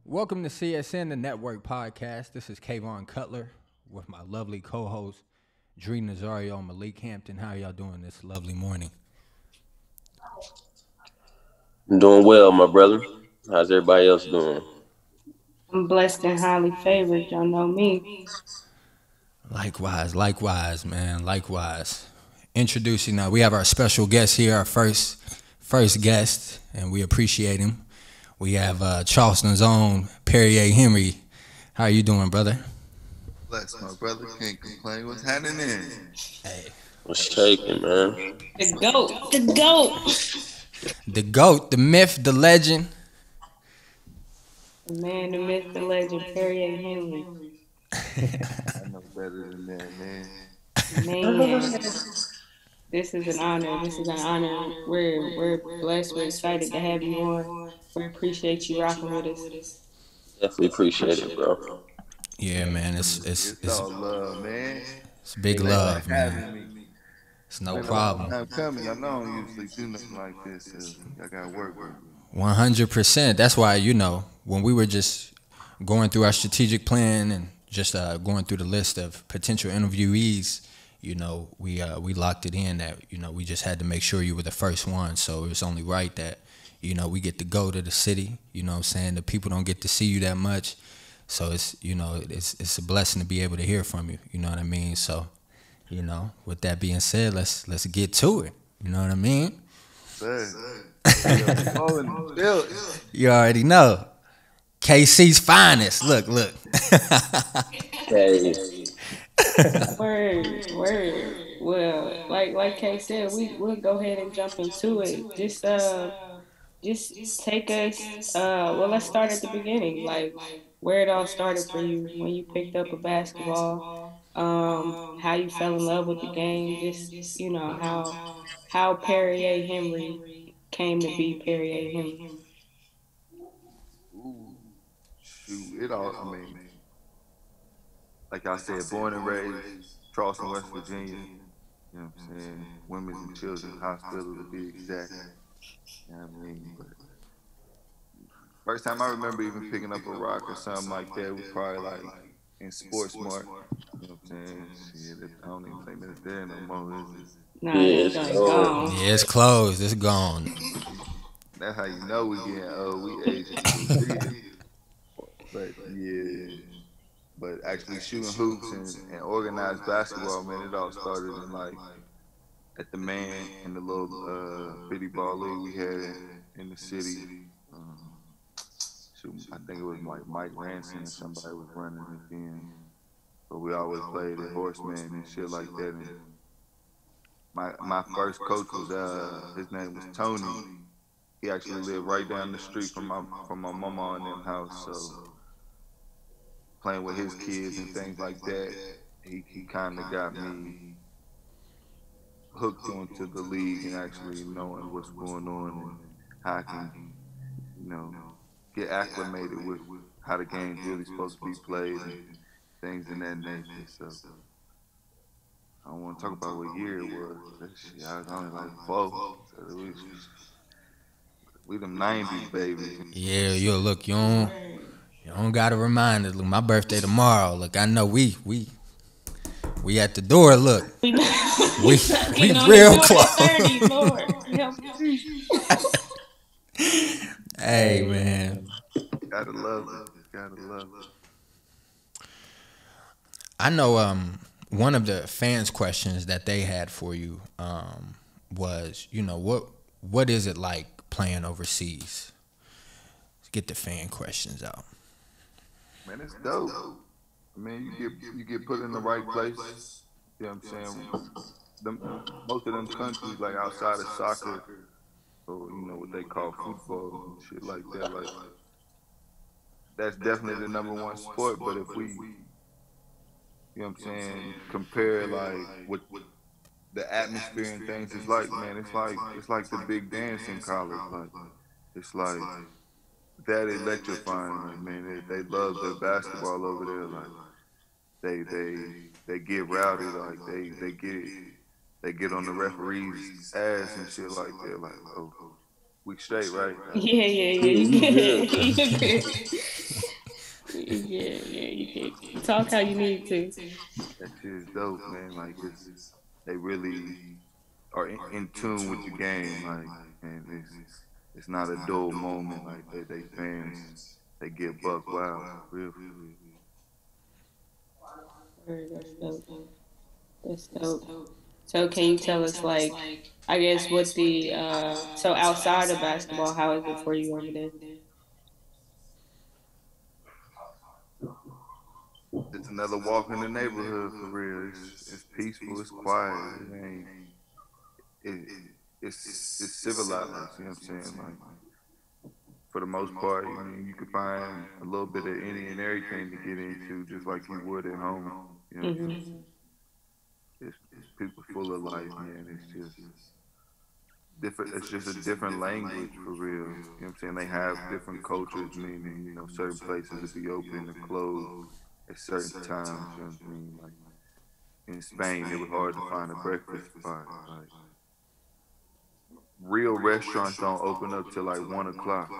Welcome to CSN, the Network Podcast. This is Kayvon Cutler with my lovely co-host, Dree Nazario and Malik Hampton. How y'all doing this lovely morning? I'm doing well, my brother. How's everybody else doing? I'm blessed and highly favored. Y'all know me. Likewise, man. Likewise. Introducing, we have our special guest here, our first guest, and we appreciate him. We have Charleston's own Pierria Henry. How are you doing, brother? Bless my brother. Can't complain. What's happening? Hey. What's shaking, man? The GOAT. The GOAT. The GOAT, the myth, the legend. The man, the myth, the legend, Pierria Henry. I know better than that, man. Man, this is an honor. This is an honor. We're blessed. We're excited to have you on. We appreciate you rocking with us. Definitely appreciate it, bro. Yeah, man. It's all love, man. It's big Thanks love, for man. having me. It's no Been a long problem. time coming. I know I don't usually do nothing like this. So I got work with me. 100%. That's why, when we were just going through our strategic plan and just going through the list of potential interviewees, we locked it in that, we just had to make sure you were the first one. So it was only right that, we get to go to the city, what I'm saying? The people don't get to see you that much. So it's a blessing to be able to hear from you, you know what I mean? So, with that being said, let's get to it. You know what I mean? You already know. KC's finest. Look. Hey, Word. Well, like Kay said, we'll go ahead and jump into it. Just take us. Let's start at the beginning. Like where it all started for you when you picked up a basketball. How you fell in love with the game. Just how Pierria Henry came to be Pierria Henry. Ooh, shoot. It all, I mean, like I said, born and raised, Charleston, West Virginia. You know what I'm saying? Women's and Children's Hospital to be exact. You know what I mean? But first time I remember even picking up a rock or something like that was probably like in Sports Mart. You know what I'm saying? Shit, I don't even think that's there no more, is it? Nah, yeah, that it's joint's cold. gone. Yeah, it's closed. It's gone. That's how you know we getting old. We aging too big. But yeah, but actually shooting hoops and organized basketball, man, it all started in like at the man in the little bitty ball league we had in the city. Um, shoot, I think it was like Mike Ranson and somebody was running it then. But we always played at Horseman and shit like that. And my first coach was his name was Tony. He actually lived right down the street from my mama and them house. So playing with his kids and things like that, he kind of got me hooked onto the league and actually knowing what's going on and how I can, you know, get acclimated with how the game's really supposed to be played and things in that nature. So I don't want to talk about what year it was. That shit, I was only like 4. So we them 90s babies. Yeah, look, you don't gotta remind us. Look, my birthday tomorrow. Look, I know we at the door. Look, We we getting on the real door close. at 30, Lord. Help me. Hey, man. Gotta love it. Gotta love it. I know one of the fans' questions that they had for you was, what is it like playing overseas? Let's get the fan questions out. Man, it's dope. I mean, you get put in the right place. You know what I'm saying? Most of them countries, like outside of soccer, or what they call football and shit like that, like that's definitely the number one sport. But if we, compare like what the atmosphere and things is like, man, it's like the big dance in college. Like it's like that electrifying. Like man, they love the basketball over there. Like they get rowdy. Like they get on the referee's ass and shit like that. Like oh, we straight, right? Yeah. yeah, You you good. good. You good. Yeah, yeah, you can talk how you need to. That shit is dope, man. Like they really are in tune with the game, like, and it's not a dull moment. Like they fans, they get buck wild for real, for real. Word, that's dope. That's dope. So can you tell us like I guess what the so outside of basketball, how is it for you over there? Just another walk in the neighborhood for real. It's peaceful, it's quiet. It ain't it, it's civilized. You know what I'm saying? Like for the most part, I mean, you can find a little bit of any and everything to get into, just like you would at home. You know what I'm saying? Mhm. It's people full of life, man. It's just different. It's just a different language for real. You know what I'm saying? They have different cultures, meaning certain places will be open and closed at certain times. You know what I mean? Like in Spain, it was hard to find a breakfast spot. Like real restaurants don't open up till like 1 o'clock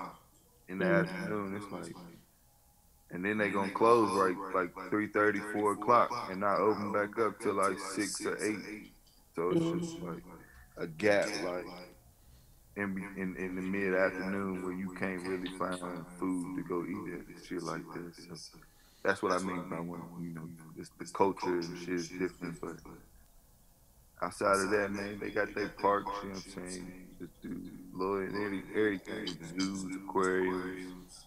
in the afternoon. It's like, and then they gonna close right like 3:30, 4 o'clock, and not open back up till like 6 or 8. So it's just Mhm. like a gap, like in the mid afternoon where you can't really find food to go eat at and shit like that. So that's what I mean by when it's the culture and shit is different, but outside of that, man, they got their parks, you know what I'm saying? Just do little everything, zoos, aquariums,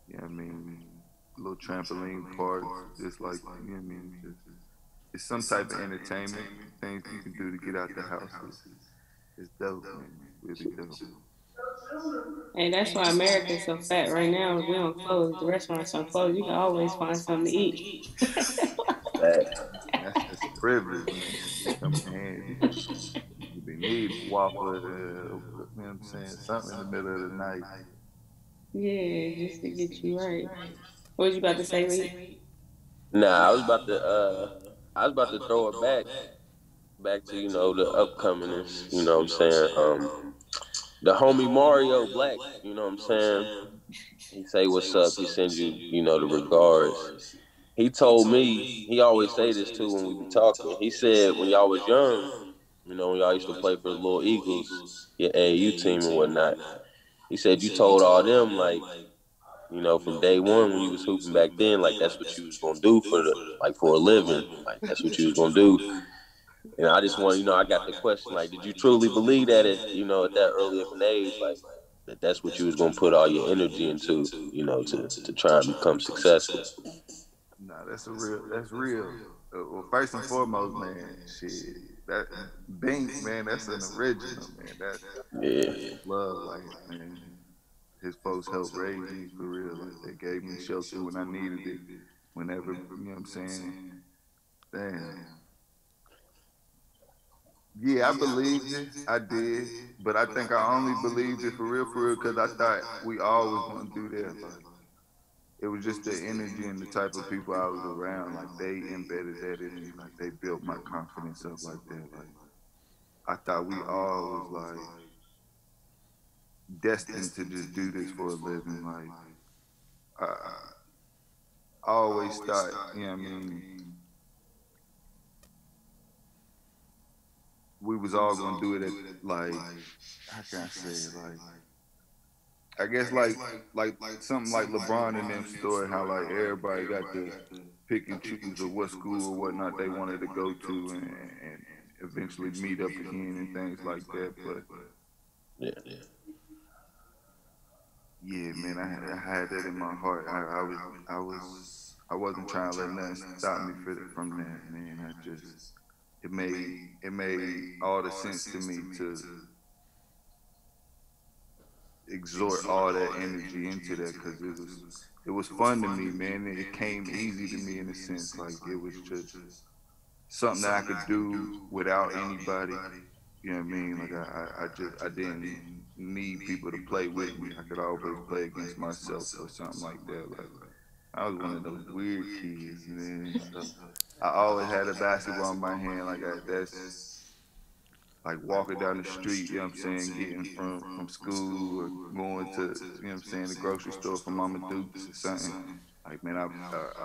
you know what I mean? Little trampoline parks, just like, you know what I mean? Just, it's some type of entertainment, things you can do to get out the house. It's dope, man. Really dope. And that's why America's so fat right now. We don't close. The restaurants don't close. You can always find something to eat. Facts. That's just a privilege, man. It come in handy. You be need waffle, you know what I'm saying? Something in the middle of the night. Yeah, just to get you right. What was you about to say, Lee? Nah, I was about to throw it back to the upcomingness. You know what I'm saying? The homie Mario Black. You know what I'm saying? He say what's up. He sends you the regards. He told me he always say this too when we be talking. He said when y'all was young, when y'all used to play for the Little Eagles, your AAU team and whatnot. He said you told all them like from day one when you was hooping back then, like that's what you was gonna do for a living, like that's what you was gonna do. And I just want, I got the question, like, did you truly believe that at that early of an age, like that's what you was gonna put all your energy into, to try and become successful? Nah, that's real. Well, first and foremost, man, shit, that Bink, man, that's an original, man. Yeah, That's love, like, man. His folks helped raise me for real. Like, they gave me shelter when I needed it. Whenever, you know what I'm saying? Damn. Yeah, I believed it. I did. But I think I only believed it for real, because I thought we all was going to do that. Like, it was just the energy and the type of people I was around. Like, they embedded that in me. Like, they built my confidence up like that. Like, I thought we all was like destined to just do this for a living. Like, I always thought, you know what I mean, we was all gonna do it at, like, how can I say it? Like, I guess like something like LeBron and them story, how like everybody got to pick and choose of what school or whatnot they wanted to go to, and eventually meet up again and things like that. But yeah, yeah, man, I had that in my heart. I wasn't trying to let nothing stop me from that, man. It made all the sense to me to exhort all that energy into that, because it was fun to me, man. It came easy to me in a sense, like it was just something that I could do without anybody. You know what I mean? Like I didn't need people to play with me. I could always play against myself or something like that. Like I was one of those weird kids, man. So I always had a basketball in my hand. Like like walking down the street, you know what I'm saying, getting from school or going to, you know what I'm saying, the grocery store for Mama Dukes or something. Like, man, I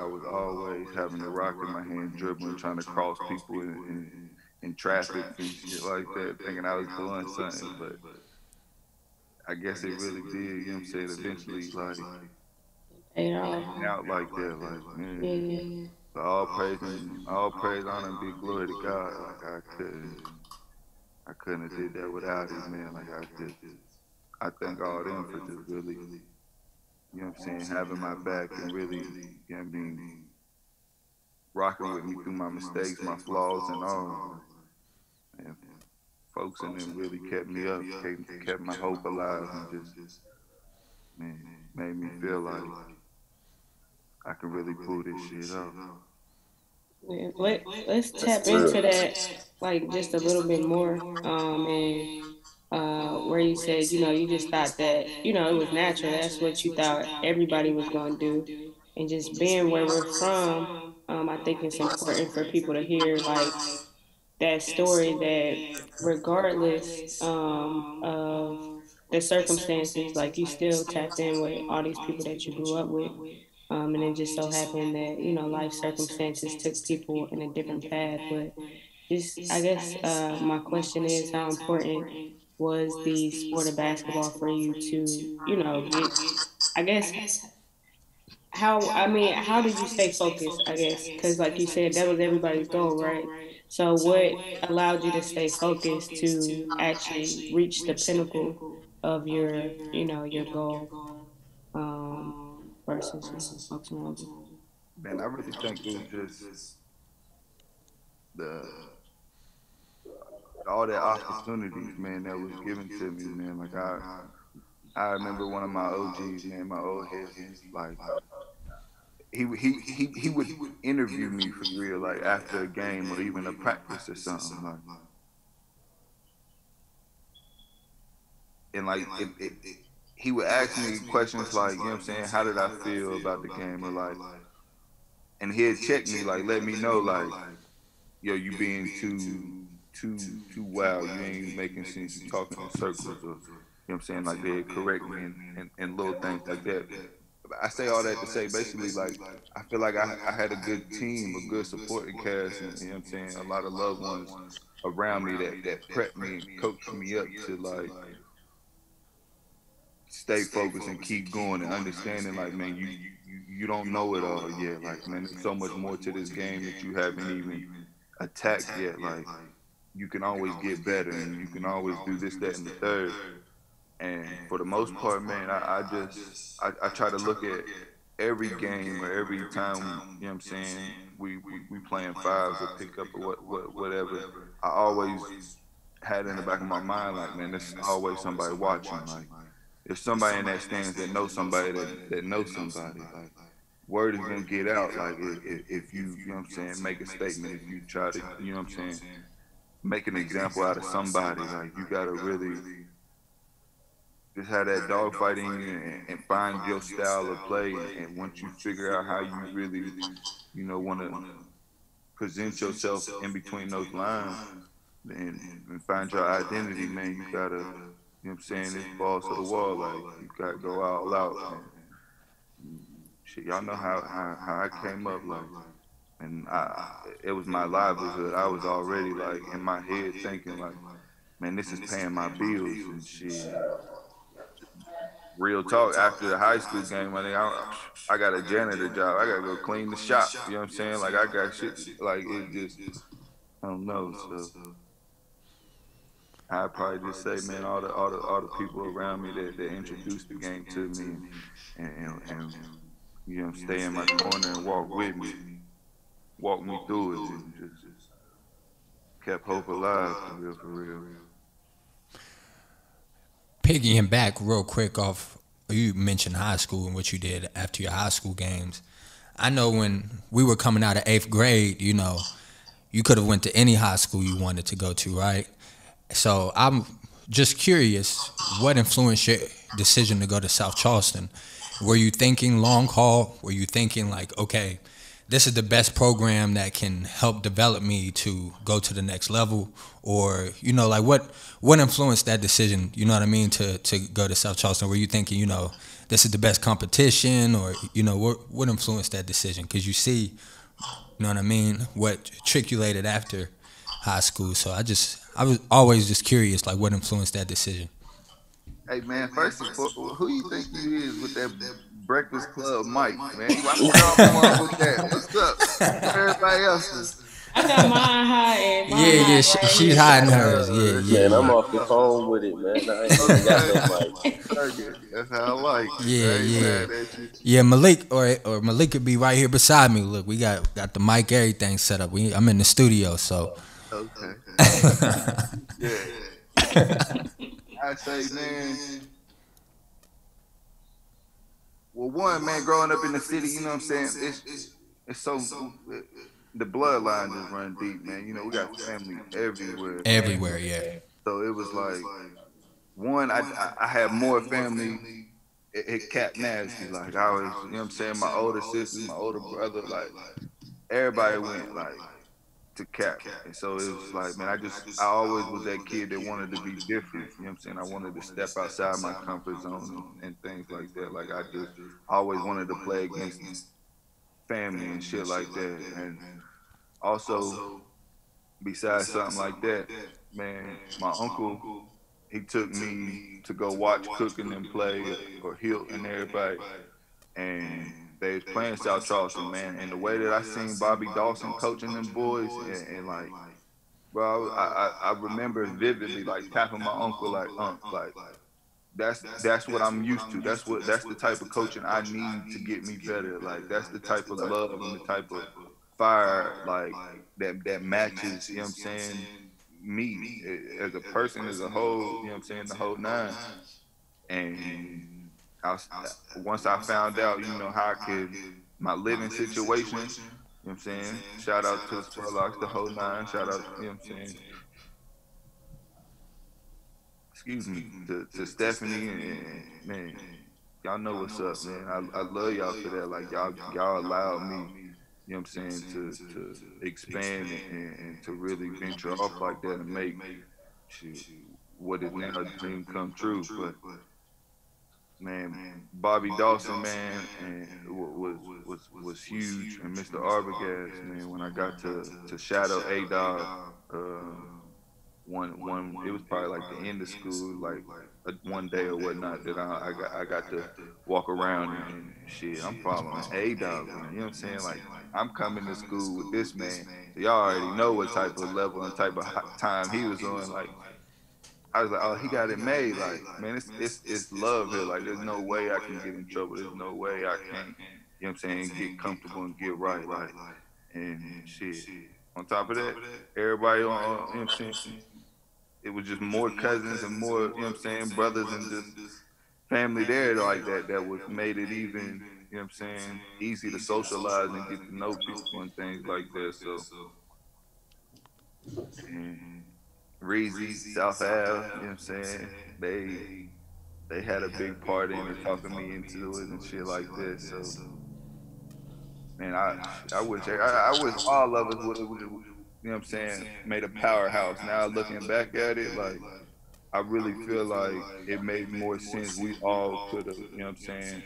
was always having the rock in my hand, dribbling, trying to cross people in traffic and shit like that, thinking I was doing something. But I guess it really did, you know what I'm saying, eventually, like, Paid pan off. out like that. Like, man, Yeah. but all praise, honor, and big glory to God. Like, I couldn't have did that without it, man. Like, I thank all them for just really, you know what I'm saying, having my back and really, you know what I mean, rocking with me through my mistakes, my flaws, and all. Like, and folks in them really kept me up, kept my hope alive, and just, man, made me feel like I can really pull this shit off. Yeah, let's tap into Real. that like just a little bit more. And where you said, you just thought that, it was natural. That's what you thought everybody was gonna do. And just being where we're from, I think it's important for people to hear like that story that regardless of the circumstances, like you still tapped in with all these people that you grew up with. And it just so happened that, life circumstances took people in a different path. But just, I guess, my question is how important was the sport of basketball for you to, get, I guess, how did you stay focused, I guess? Because, like you said, that was everybody's goal, right? So, what allowed you to stay focused to actually reach the pinnacle of your goal, versus, folks around you? Man, I really think it was just the all the opportunities, man, that was given to me, man. Like I remember one of my OGs, man, my old head. He's like he would interview me for real, like after a game or even a practice or something, like, and like he would ask me questions like, you know what I'm saying, how did I feel about the game, or like, and he'd check me, like, let me know, like, yo, you being too wild, you ain't making sense, you talking in circles, or, you know what I'm saying, like, they'd correct me and little things like that. I say all that to say basically, like, I feel like I had a good team, a good supporting cast, and, you know what I'm saying, a lot of loved ones around me that prepped me and coached me up to, like, stay focused and keep going and understanding, like, man, you don't know it all yet. Like, man, there's so much more to this game that you haven't even attacked yet. Like, you can always get better and you can always do this, that, and the third. And for the most part, man, I try to look at every game or every time, you know what I'm saying, we playing fives or pick up or whatever. I always had in the back of my mind, like, man, there's always somebody watching. Like, there's somebody in that stands that knows somebody that knows somebody. Like, word is gonna get out. Like, if you know what I'm saying, make a statement. If you try to, you know what I'm saying, make an example out of somebody. Like, you gotta really just have that dogfight in you and find your style of play. And once you figure out how you really, want to present yourself in between those lines and find your identity, man, you gotta, you know what I'm saying, it's balls to the wall. Like, you gotta go all out. And shit, y'all know how I came up, like, and it was my livelihood. I was already, like, in my head thinking, like, man, this is paying my bills and shit. Real talk, after the high school game, I got a janitor job. I gotta go clean the shop. You know what I'm saying? Like, I got shit. Like, it just, I don't know. So I'd probably just say, man, all the people around me that introduced the game to me, and you know, stay in my corner and walk with me, walk me through it, and just kept hope alive, for real. Piggying back real quick off, you mentioned high school and what you did after your high school games. I know when we were coming out of 8th grade, you could have went to any high school you wanted to go to, right? So I'm just curious, what influenced your decision to go to South Charleston? Were you thinking long haul? Were you thinking like, okay, this is the best program that can help develop me to go to the next level, or like what influenced that decision? You know what I mean, to go to South Charleston? Were you thinking, this is the best competition, or what influenced that decision? Because you see, what I mean, what matriculated after high school. So I was always just curious, like what influenced that decision. Hey man, first and foremost, who you think you is with that Breakfast Club mic, man? Why you come on with that? What's up? Where everybody else is? I got mine high and Yeah, mine yeah, high right she's here. hiding hers. Yeah, yeah, Man, I'm yeah. off the phone with it, man. I ain't even got Okay, no mic. okay, that's how I like it. Yeah, I ain't yeah, mad at you. yeah. Malik or Malik could be right here beside me. Look, we got the mic, everything set up. I'm in the studio, so. Okay, yeah. I say, man. Well, one man, growing up in the city, you know what I'm saying? It's so the bloodline just run deep, man. You know, we got family everywhere, Everywhere, yeah. so it was like one. I had more family. It kept nasty. Like I was, you know what I'm saying? My older sisters, my older brother, like everybody went like to cap. And so it was like, man, I always was that kid that wanted to be different. You know what I'm saying? I wanted to step outside my comfort zone and things like that. Like I just always wanted to play against family and shit like that. And also, besides something like that, man, my uncle, he took me to go watch Cooking and play or Hilt and everybody. And they was playing South Charleston, man. And the way that I seen Bobby Dawson coaching them boys and like, bro, I remember vividly like tapping my uncle like that's what I'm used to. That's the type of coaching I need to get me better. Like that's the type of love and the type of fire like that matches, you know what I'm saying, me as a person as a whole, you know what I'm saying, the whole nine. And I was, once I found out, how I could my living situation, you know what I'm saying? Shout out to Spurlocks, the whole nine. Shout out, you know what I'm saying? Excuse me, to Stephanie and man, y'all know what's up, man. I love y'all for that. Like y'all allowed me, you know what I'm saying, to expand and to really venture off like that and make shoot, what is now a dream come true. But man, Bobby Dawson, man, and was huge, and Mr. Arbogast, man. When I got to shadow A Dog, one it was probably like the end of school, like one day or whatnot that I got to walk around and shit. I'm following A Dog, man. You know what I'm saying? Like I'm coming to school with this man, so y'all already know what type of level and type of time he was on. Like I was like, oh, he got it made. Like, man, it's love here. Like, there's no way I can get in trouble. There's no way I can't, you know what I'm saying, get comfortable and get right. Like, and shit. On top of that, everybody on, you know what I'm saying, it was just more cousins and more, you know what I'm saying, brothers and just family there like that was made it even, you know what I'm saying, easy to socialize and get to know people and things like that. So, and Reezy, South Ave, you know what I'm saying, they had a big part in it, talking me into it and shit like that. So, man, I wish all of us would have, you know what I'm saying, made a powerhouse. Now looking back at it, like I really feel like it made more sense. We all could have, you know what I'm saying,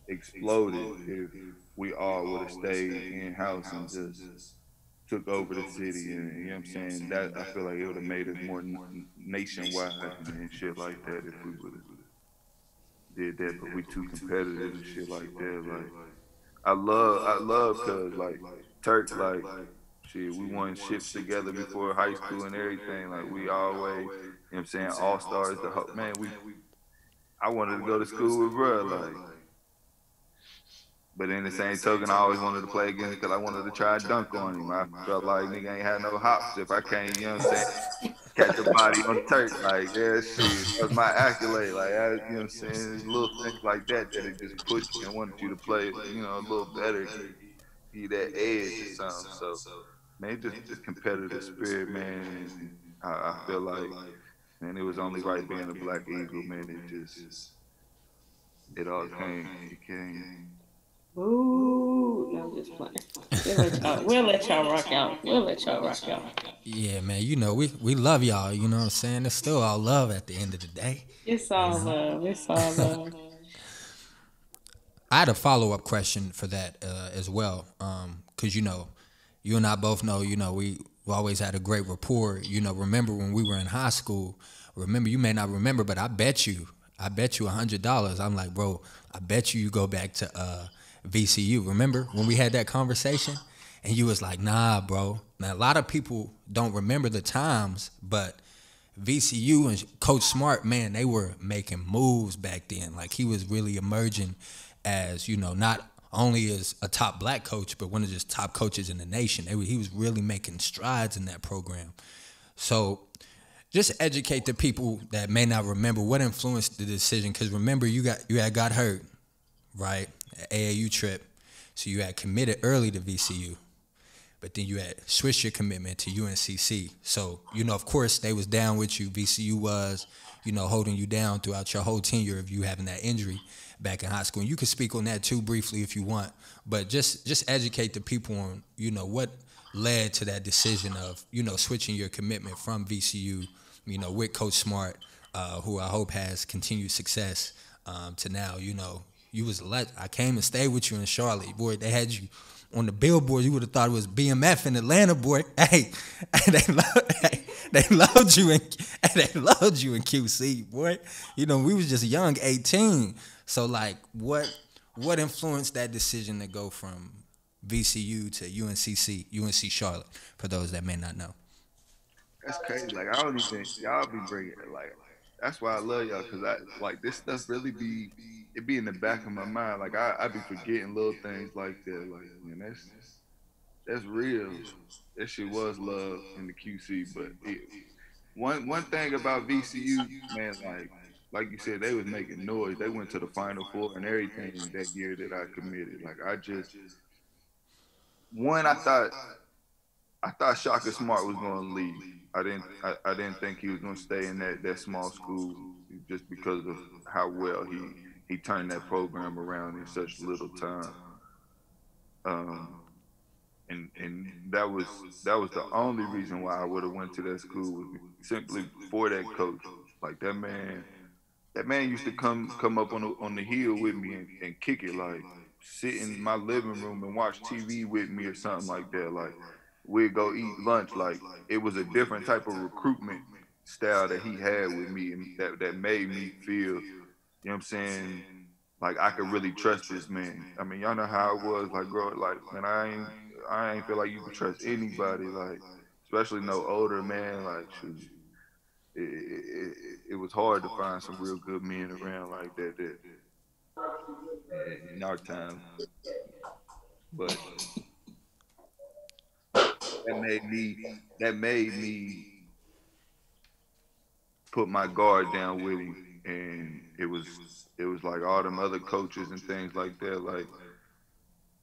exploded if we all would have stayed in house and just took over the city. And you know what I'm saying, that I feel like it would have made us more nationwide and shit like that if we would have did that. But we too competitive and shit like that. Like I love cuz like Turk, like shit, we won ships together before high school and everything. Like we always, you know what I'm saying, all stars. Man, I wanted to go to school with bro, like. But in the same token, I always wanted to play against because I wanted to try to dunk on him. I felt like nigga ain't had no hops if I can't, you know what I'm saying, catch a body on Turk. Like, yeah, shit, that was my accolade. Like, you know what I'm saying, there's little things like that it just pushed me and wanted you to play, a little better, give you that edge or something. So, man, just the competitive spirit, man. And I feel like, man, it was only right being a Black Eagle, man. It all came. It came. Ooh, no, just playing. We'll let y'all rock out. We'll let y'all rock out. Yeah, man. We love y'all. You know what I'm saying? It's still all love at the end of the day. It's You all know. love. It's all love. I had a follow up question for that as well, because you and I both know, we always had a great rapport. Remember when we were in high school? Remember, you may not remember, but I bet you $100. I'm like, bro, I bet you go back to VCU. Remember when we had that conversation? And you was like, nah, bro. Now a lot of people don't remember the times, but VCU and Coach Smart, man, they were making moves back then. Like he was really emerging as, not only as a top black coach, but one of the top coaches in the nation. He was really making strides in that program. So just educate the people that may not remember what influenced the decision. Because remember, you had got hurt, right? AAU trip. So you had committed early to VCU. But then you had switched your commitment to UNCC. So, of course, they was down with you. VCU was, holding you down throughout your whole tenure of you having that injury back in high school. And you can speak on that too briefly if you want. But just educate the people on, what led to that decision of, switching your commitment from VCU, with Coach Smart, who I hope has continued success to now, you was I came and stayed with you in Charlotte. Boy, they had you on the billboard. You would have thought it was BMF in Atlanta, boy. Hey, they loved you in QC, boy. We was just young, 18. So like, what influenced that decision to go from VCU to UNC Charlotte? For those that may not know. That's crazy. Like I don't even y'all be bringing it. Like that's why I love y'all because I like this stuff really be in the back of my mind. Like I be forgetting little things like that. Like man, that's real. That shit was love in the QC. But one thing about VCU, man, like you said, they was making noise. They went to the Final Four and everything that year that I committed. Like I just one I thought Shaka Smart was going to leave. I didn't think he was going to stay in that small school just because of how well he turned that program around in such little time. Um, and that was the only reason why I would have went to that school was simply for that coach. Like that man used to come up on the hill with me and kick it, like sit in my living room and watch TV with me or something like that. Like we'd go eat lunch. Like it was a different type of recruitment style that he had with me, and that made me feel, what I'm saying, like I could really trust this man. I mean, y'all know how it was, like growing, like man, I ain't feel like you could trust anybody, like especially no older man. Like shoot, it was hard to find some real good men around like that in our time. But that made me that made me put my guard down with him, and it was like all them other coaches and things like that. Like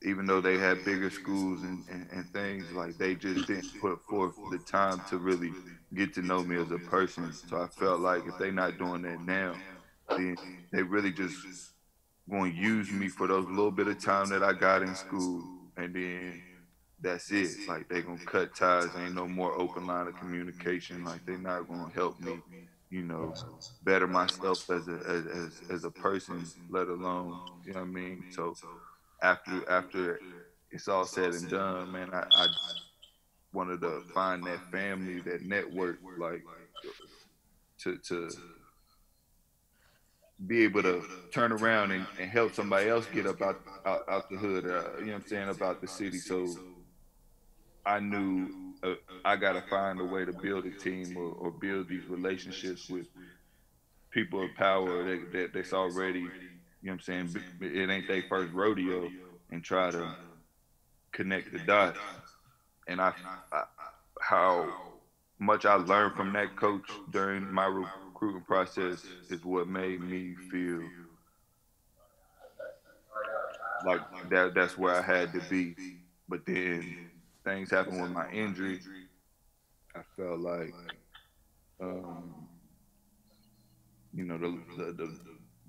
even though they had bigger schools and things, like they just didn't put forth the time to really get to know me as a person. So I felt like if they not doing that now, then they really just going to use me for those little bit of time that I got in school, and then that's it. Like they gonna cut ties. Ain't no more open line of communication. Like they not gonna help me, you know, better myself as a person, let alone, you know what I mean. So after it's all said and done, man, I wanted to find that family, that network, like to be able to turn around and help somebody else get up out the hood, you know what I'm saying, about the city. So I knew I got to find a way to build a team or build these relationships with people of power that's already, you know what I'm saying, it ain't their first rodeo, and try to connect the dots. And I how much I learned from that coach during my recruiting process is what made me feel like that's where I had to be. But then things happened with my injury. I felt like, um, the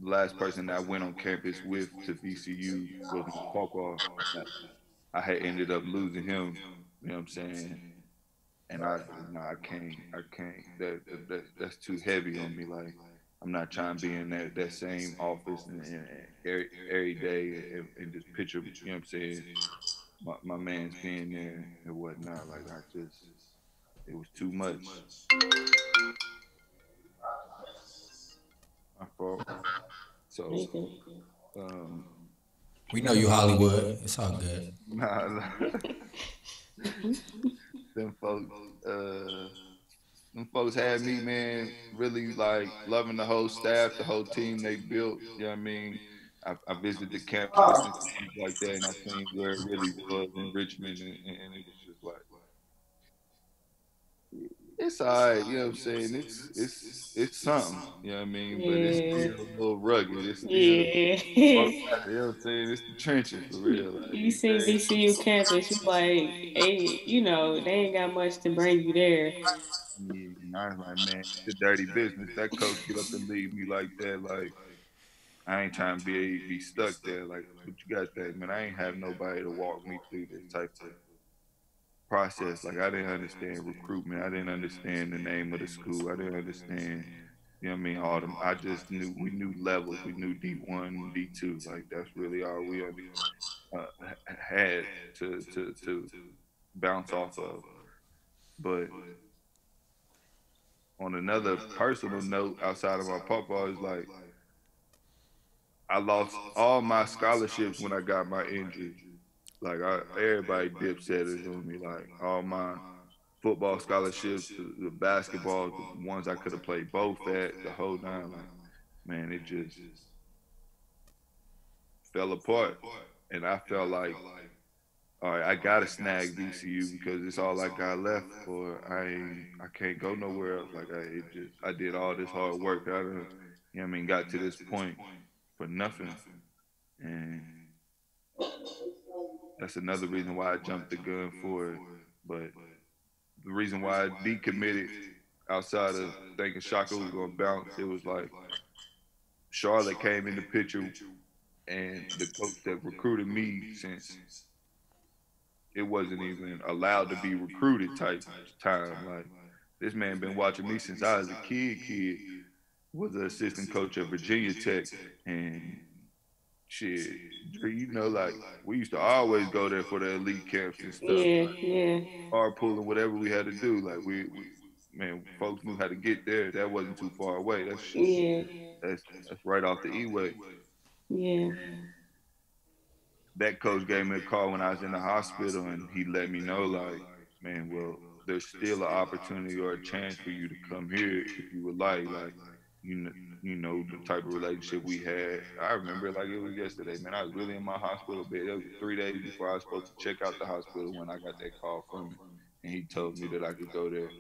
last person that I went on campus with to VCU was my papa. I had ended up losing him. You know what I'm saying? And I was like, no, I can't. That's too heavy on me. Like, I'm not trying to be in that same office and every day and just picture, you know what I'm saying, my man's being there and whatnot. Like, it was too much. My fault. So, Anything. um, We know you Hollywood. It's all good. nah, them folks, uh, them folks had me, man, really like loving the whole staff, the whole team they built. You know what I mean? I visited the campus and things like that, and I seen where it really was in Richmond, and it was just like, it's all right. You know what I'm saying? It's something. You know what I mean? But it's Yeah. still a little rugged. It's still, Yeah. you know what I'm saying? It's the trenches for real. Like, You seen VCU campus, you like, hey, they ain't got much to bring you there. yeah, and I was like, man, it's a dirty business. That coach get up and leave me like that. Like, I ain't trying to be stuck there. Like, what you got there, man? I ain't have nobody to walk me through this type of process. Like, I didn't understand recruitment. I didn't understand the name of the school. I didn't understand, you know what I mean? All them. I just knew we knew levels. We knew D1, D2. Like, that's really all we had to bounce off of. But on another personal note, outside of my papa, is like I lost all my scholarships when I got my injury. Like, everybody dipsetted on me. Like, all my football scholarships, the basketball, the ones I could have played both at, the whole nine. Like, man, it just fell apart, and I felt like, all right, I gotta snag VCU because it's all I got left, or I can't go nowhere else. Like, I did all this hard work. I done, you know what I mean, got to this point for nothing, and that's another reason why I jumped the gun for it. But the reason why I decommitted outside of thinking Shaka was gonna bounce, it was like Charlotte came in the picture, and the coach that recruited me, since it wasn't even allowed to be recruited type time. Like, this man been watching me since I was a kid, was an assistant coach at Virginia Tech, and shit, like, we used to always go there for the elite camps and stuff, Yeah, yeah, carpooling, whatever we had to do. Like, man, folks knew how to get there. That wasn't too far away. That's shit. yeah, That's right off the E-way. yeah, That coach gave me a call when I was in the hospital, and he let me know, like, man, well, there's still an opportunity or a chance for you to come here if you would like. Like, you know, the type of relationship we had. I remember it like it was yesterday, man. I was really in my hospital bed. It was 3 days before I was supposed to check out the hospital when I got that call from him, and he told me that I could go there.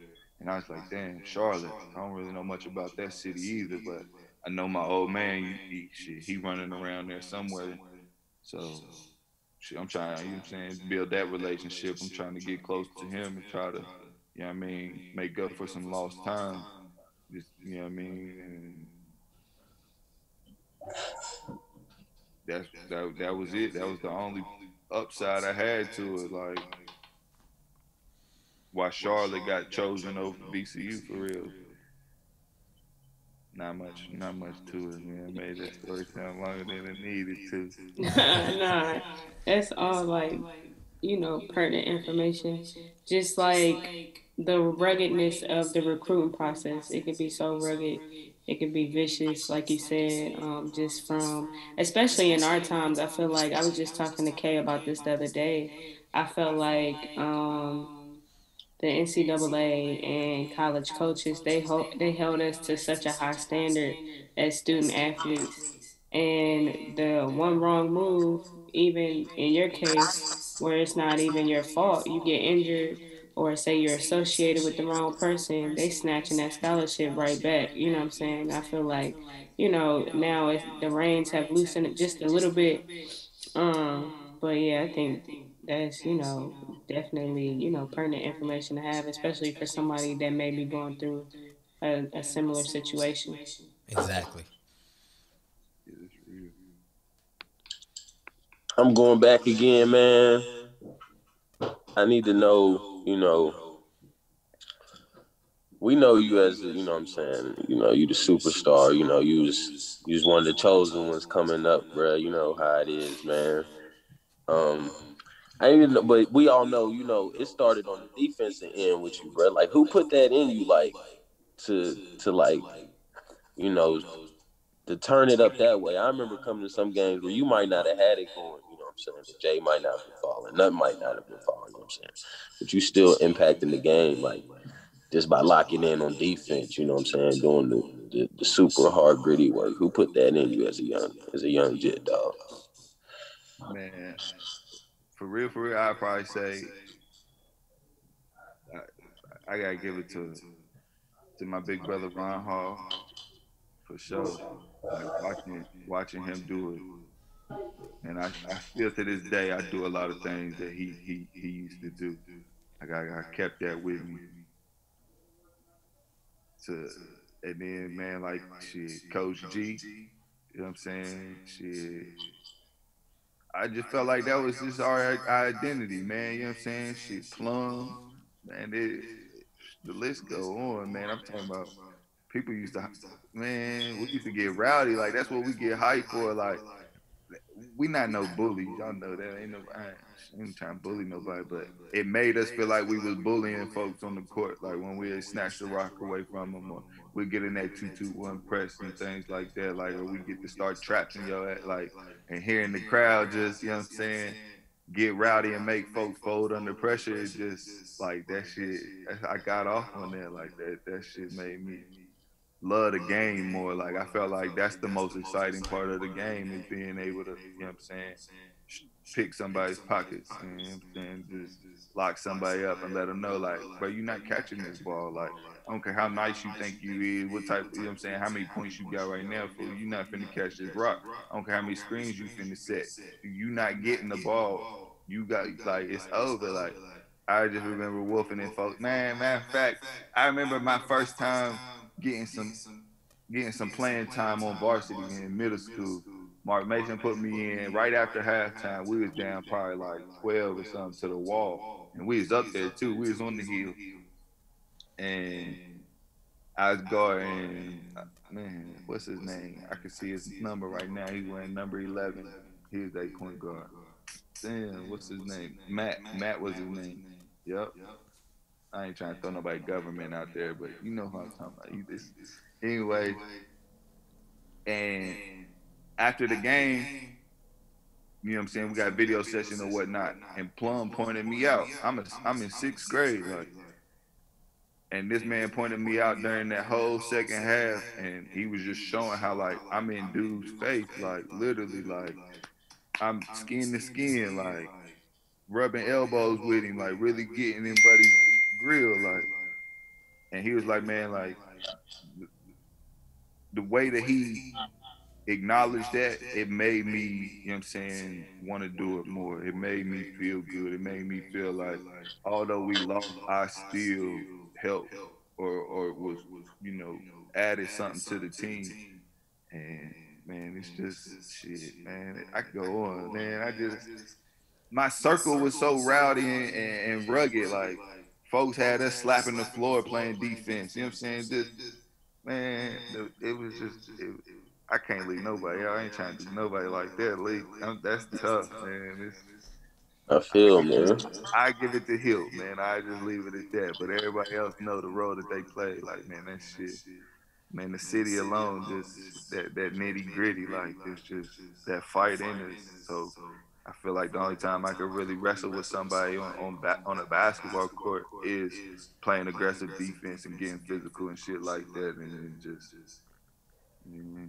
And I was like, damn, Charlotte. I don't really know much about that city either, but I know my old man. He running around there somewhere. So shit, I'm trying, you know what I'm saying, build that relationship. I'm trying to get close to him and try to, you know what I mean, make up for some lost time. Just, you know what I mean? And that was it. That was the only upside I had to it. Like, why Charlotte got chosen over VCU for real. Not much to it, man. Made that story sound longer than it needed to. nah, that's all like, pertinent information. Just like the ruggedness of the recruiting process. It can be so rugged. It can be vicious, like you said, just from, especially in our times, I feel like, I was just talking to Kay about this the other day. I felt like, the NCAA and college coaches, they held us to such a high standard as student athletes, and the one wrong move, even in your case, where it's not even your fault, you get injured, or say you're associated with the wrong person, they snatching that scholarship right back. You know what I'm saying? I feel like, now the reins have loosened just a little bit. But yeah, I think that's, definitely, pertinent information to have, especially for somebody that may be going through a similar situation. Exactly. Yeah, it's real. I'm going back again, man. I need to know, we know you as the, what I'm saying, you the superstar, you was one of the chosen ones coming up, bro. You know how it is, man. Um, I didn't know, but we all know, it started on the defensive end with you, bro. Like, who put that in you, like, to like, you know, to turn it up that way? I remember coming to some games where you might not have had it going, you know what I'm saying? The J might not have been falling, nothing might not have been falling, you know what I'm saying? But you still impacting the game, like, just by locking in on defense, you know what I'm saying, doing the super hard gritty work. Who put that in you as a young jet dog? Man, for real, I'd probably say I gotta give it to my big brother Ron Hall for sure. Like watching him do it, and I still to this day I do a lot of things that he used to do. Like I kept that with me to, and then man, like shit, Coach G, you know what I'm saying? Shit, I just felt like that was just our identity, man. You know what I'm saying? Shit, Plum, man. The list go on, man. I'm talking about people used to, man. We used to get rowdy, like that's what we get hyped for. Like we not no bullies, y'all know that. I ain't trying to bully nobody, but it made us feel like we was bullying folks on the court. Like when we snatched the rock away from them, or we get in that 2-2-1 press and things like that. Like, or we get to start traps in your head, like, and hearing the crowd just, you know what I'm saying, get rowdy and make folks fold under pressure. It just like that shit. I got off on that like that. That shit made me love the game more. Like I felt like that's the most exciting part of the game is being able to, you know what I'm saying, pick somebody's pockets, you know what I'm saying, just lock somebody up and let them know, like, bro, you're not catching this ball. Like, I don't care how nice you think you is, what type, you know what I'm saying, how many points you got right now, fool, you're not finna catch this rock. I don't care how many screens you finna set. You not getting the ball. You got, like, it's over. Like, I just remember wolfing in folks. Man, matter of fact, I remember my first time getting some getting some playing time on varsity in middle school. Mark Mason put me in right after halftime. We was down probably like 12 or something to the wall, and we was up there too. We was on the hill, and I was guarding. Man, what's his name? I can see his number right now. He's wearing number 11. He was a point guard. Damn, what's his name? Matt. Matt was his name. Yep. I ain't trying to throw nobody government out there, but you know who I'm talking about. Anyway, and after the game, you know what I'm saying, we got a video session or whatnot, and Plum pointed me out. I'm in sixth grade, like, and this man pointed me out during that whole second half, and he was just showing how like I'm in dude's face, like literally, like I'm skin to skin, like rubbing elbows with him, like really getting in buddy's grill, like, and he was like, man, like the way that he acknowledged that, it made me, you know what I'm saying, want to do it more. It made me feel good. It made me feel like although we lost, I still helped or was, you know, added something to the team. And man, it's just shit, man. I could go on, man. My circle was so rowdy and rugged. Like folks had us slapping the floor playing defense. You know what I'm saying? Just man, it was just. I can't leave nobody. I ain't trying to do nobody like that. That's tough, man. I I feel, give it. man. I give it to Hill, man. I just leave it at that. But everybody else know the role that they play. Like, man, that shit. Man, the city alone, just that nitty gritty. Like, it's just that fight in us. So I feel like the only time I could really wrestle with somebody on a basketball court is playing aggressive defense and getting physical and shit like that, and then just mm,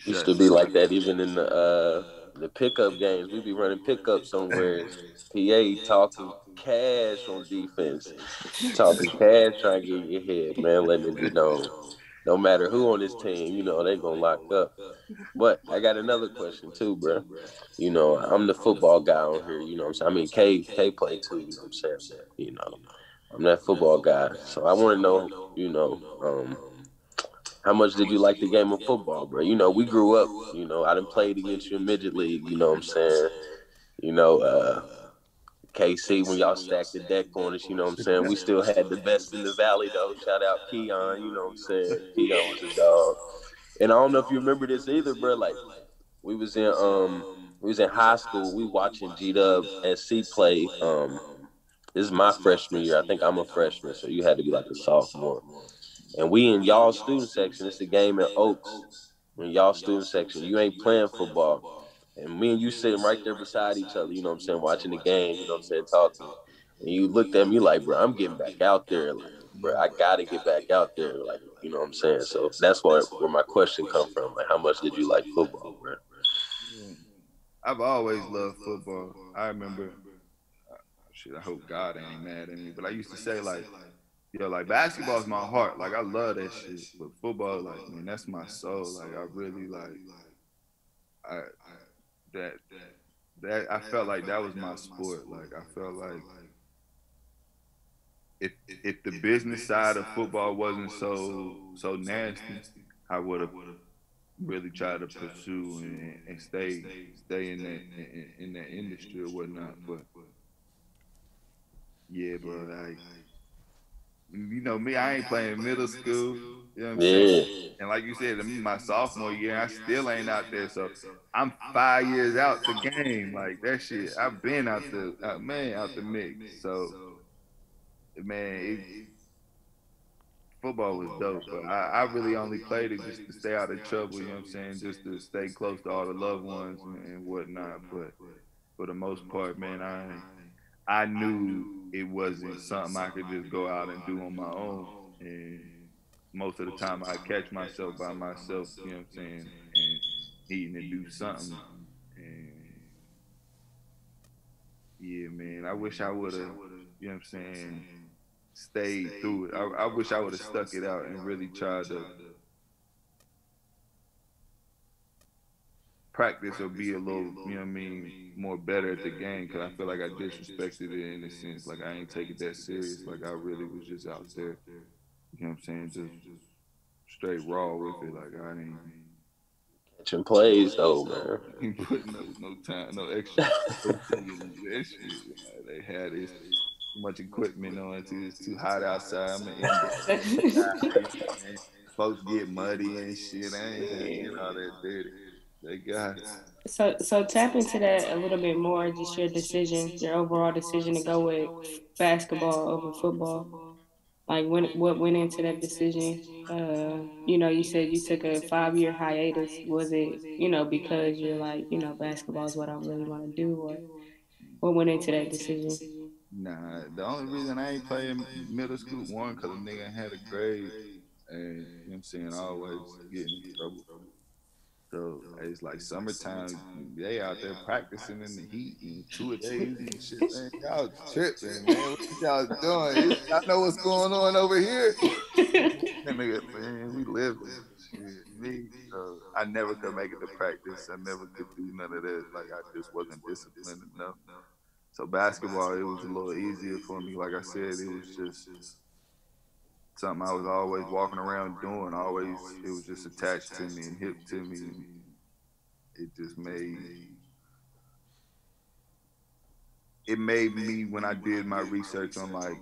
Used to shutting be up. like that even in the pickup games. We be running pickup somewhere. PA talking cash on defense, talking cash trying to get in your head, man, letting it be known. No matter who on this team, they gonna lock up. But I got another question too, bro. I'm the football guy on here. You know what I'm saying? I mean, K play too. You know what I'm saying? But I'm that football guy. So I want to know, how much did you like the game of football, bro? We grew up. I done played against you in midget league. You know what I'm saying? You know, uh, KC when y'all stacked the deck on us, you know what I'm saying? We still had the best in the valley though. Shout out Keon, you know what I'm saying? Keon was a dog. And I don't know if you remember this either, bro. Like we was in high school. We watching G Dub and C play. This is my freshman year. I think I'm a freshman, so you had to be like a sophomore. And we in y'all student section. It's a game in Oaks. In y'all student section, you ain't playing football. And me and you sitting right there beside each other, you know what I'm saying, watching the game, you know what I'm saying, talking. And you looked at me like, bro, I'm getting back out there. Like, bro, I gotta get back out there. Like, you know what I'm saying? So that's where my question come from. Like, how much did you like football, bro? Yeah. I've always loved football. I remember, shit, I hope God ain't mad at me, but I used to say, like, yo, like basketball is my heart. Like, I love that shit. But football, like, man, that's my soul. Like, I really, like, I, that, I felt like that was my sport. Like, I felt like if the business side of football wasn't so nasty, I would have really tried to pursue and stay in that industry or whatnot. But yeah, bro, like you know me, I ain't playing middle school. You know what I'm saying? Yeah. And like you said, my sophomore year, I still ain't out there. So I'm 5 years out the game. Like that shit, I've been out out the mix. So man, football was dope, but I really only played it just to stay out of trouble, you know what I'm saying? Just to stay close to all the loved ones and whatnot. But for the most part, man, I knew it wasn't something I could just go out and do on my own. And most of the time I catch myself by myself, you know what I'm saying, and needing to do something. And yeah, man, I wish I would have, you know what I'm saying, stayed through it. I wish I would have stuck it out and really tried to practice or be a little, you know what I mean, more better at the game because I feel like I disrespected it in a sense. Like I ain't take it that serious. Like I really was just out there, you know what I'm saying, just straight raw with it. Like I Catching plays though, man. ain't putting no time, no extra into that shit. They had this too much equipment on it. It's too hot outside. I'm an indoor. Folks get muddy and shit. I ain't gonna get all that dirty. They got it. So tap into that a little bit more, just your decision, your overall decision to go with basketball over football. Like what went into that decision? You said you took a 5 year hiatus. Was it, because you're like, basketball is what I really want to do, or what went into that decision? Nah, the only reason I ain't playing middle school, one, because a nigga had a grade and, you know what I'm saying, always getting in trouble. So it's like summertime, they out there practicing in the heat and 2 days and shit. Man, y'all tripping, man. What y'all doing? Y'all know what's going on over here? Man, we living. Shit, me. So I never could make it to practice. I never could do none of that. Like I just wasn't disciplined enough. So basketball, it was a little easier for me. Like I said, it was just something I was always walking around doing. Always, it was just attached to me and hip to me, and it just made me when I did my research on like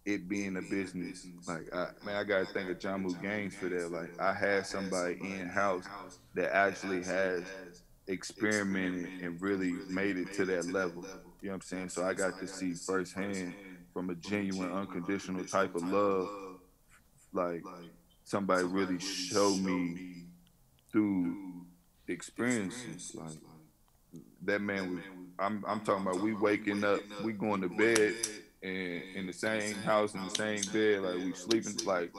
it being a business. Like, I gotta thank of Jamu Gaines for that. Like, I had somebody in house that actually has experimented and really made it to that level. You know what I'm saying? So I got to see firsthand from a genuine, unconditional type of love, like somebody really showed me through experiences. Like that man was. I'm talking about. We waking up, we going to bed, and in the same house, in the same bed, like we sleeping, like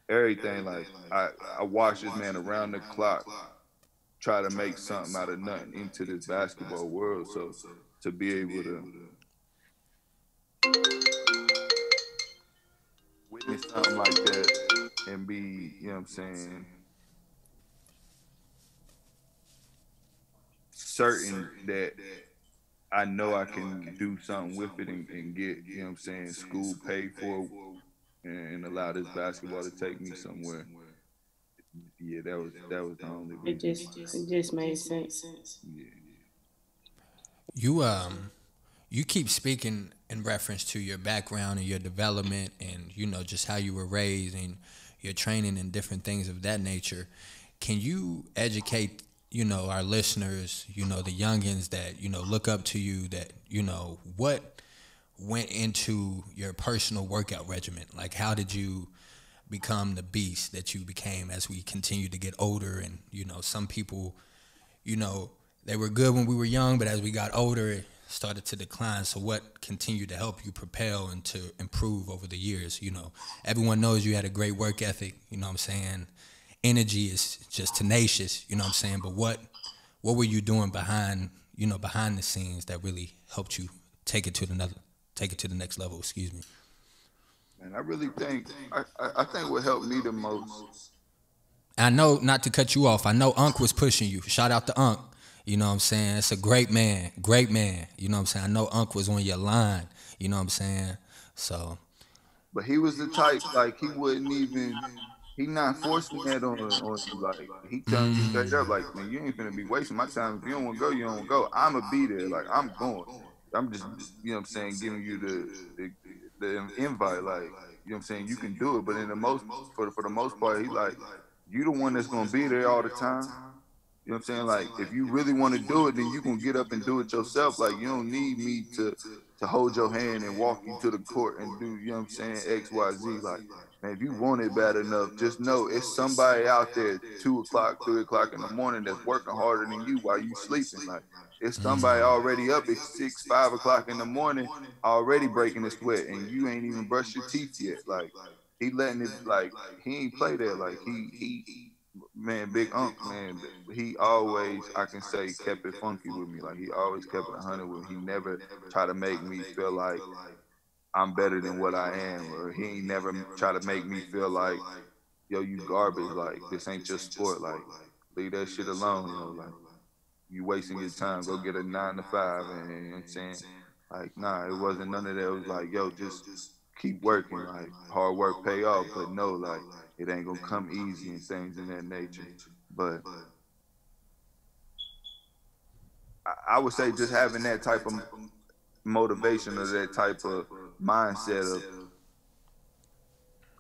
everything. Like I watched this man around the clock try to make something out of nothing into this basketball world. So to be able to witness something like that and be, you know what I'm saying, certain that I know I can do something with it and get, you know what I'm saying, school paid for and allow this basketball to take me somewhere. Yeah, that was the only It reason. just it just made sense. Yeah. You you keep speaking in reference to your background and your development and just how you were raised and your training and different things of that nature. Can you educate our listeners, the youngins that look up to you, that what went into your personal workout regimen? Like, how did you become the beast that you became as we continue to get older? And some people, you know, they were good when we were young, but as we got older, it started to decline. So what continued to help you propel and to improve over the years? Everyone knows you had a great work ethic, what I'm saying? Energy is just tenacious, what I'm saying? But what were you doing behind the scenes that really helped you take it to the next level, excuse me? And I really think I think what helped me the most. I know, not to cut you off, I know Unc was pushing you. Shout out to Unc. You know what I'm saying? It's a great man, great man. You know what I'm saying? I know Unc was on your line. You know what I'm saying? So, But he was the type, like, he wouldn't even, he not forcing that on you. Like, he telling you straight up, like, man, you ain't finna be wasting my time. If you don't want to go, you don't want to go. I'ma be there. Like, I'm going. I'm just, you know what I'm saying, giving you the invite. Like, you know what I'm saying, you can do it. But in the most, for the most part, he like, you the one that's gonna be there all the time. You know what I'm saying? Like, if you really want to do it, then you can get up and do it yourself. Like, you don't need me to hold your hand and walk you to the court and do, you know what I'm saying, X, Y, Z. Like, man, if you want it bad enough, just know it's somebody out there 2 o'clock, 3 o'clock in the morning that's working harder than you while you sleeping. Like, it's somebody already up at 6, 5 o'clock in the morning, already breaking a sweat, and you ain't even brushed your teeth yet. Like, he letting it, like, he ain't play that. Like, he man, Big Unc, man, he always, I can say, kept it funky with me. Like, he always kept it 100 with me. He never tried to make me feel like I'm better than what I am, or he ain't never try to make me feel like, yo, you garbage. Like, this ain't your sport. Like, leave that shit alone, yo. Like, you wasting your time. Go get a 9 to 5, and you know what I'm saying? Like, nah, it wasn't none of that. It was like, yo, just keep working. Like, hard work pay off, but no, like, it ain't gonna come easy and things in that nature. But I would say just having that type of motivation or that type of mindset of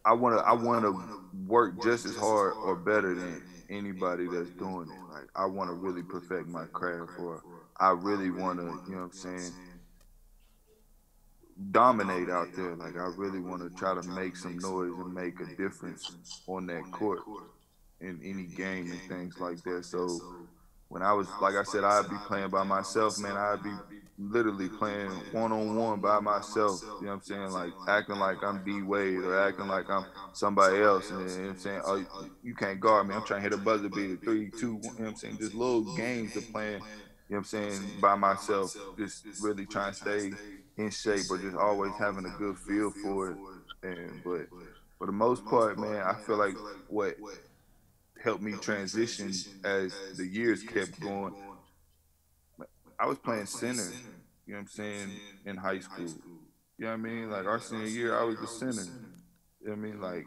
I wanna work just as hard or better than anybody that's doing it. Like, I wanna really perfect my craft, or I really wanna, you know what I'm saying, dominate out there. Like, I really wanna try to make some noise and make a difference on that court in any game and things like that. So when I was, like I said, I'd be playing by myself, man. I'd be literally playing one on one by myself. You know what I'm saying? Like, acting like I'm D Wade or acting like I'm somebody else. And you know what I'm saying? Oh, you can't guard me. I'm trying to hit a buzzer beater, 3, 2, 1. You know what I'm saying? Just little games of playing, you know what I'm saying, by myself. Just really trying to stay in shape, or just always having a good feel for it. And but for the most part, man, I feel like what helped me transition as the years kept going, I was playing center, you know what I'm saying, in high school. You know what I mean? Like, our senior year, I was the center. You know what I mean? Like,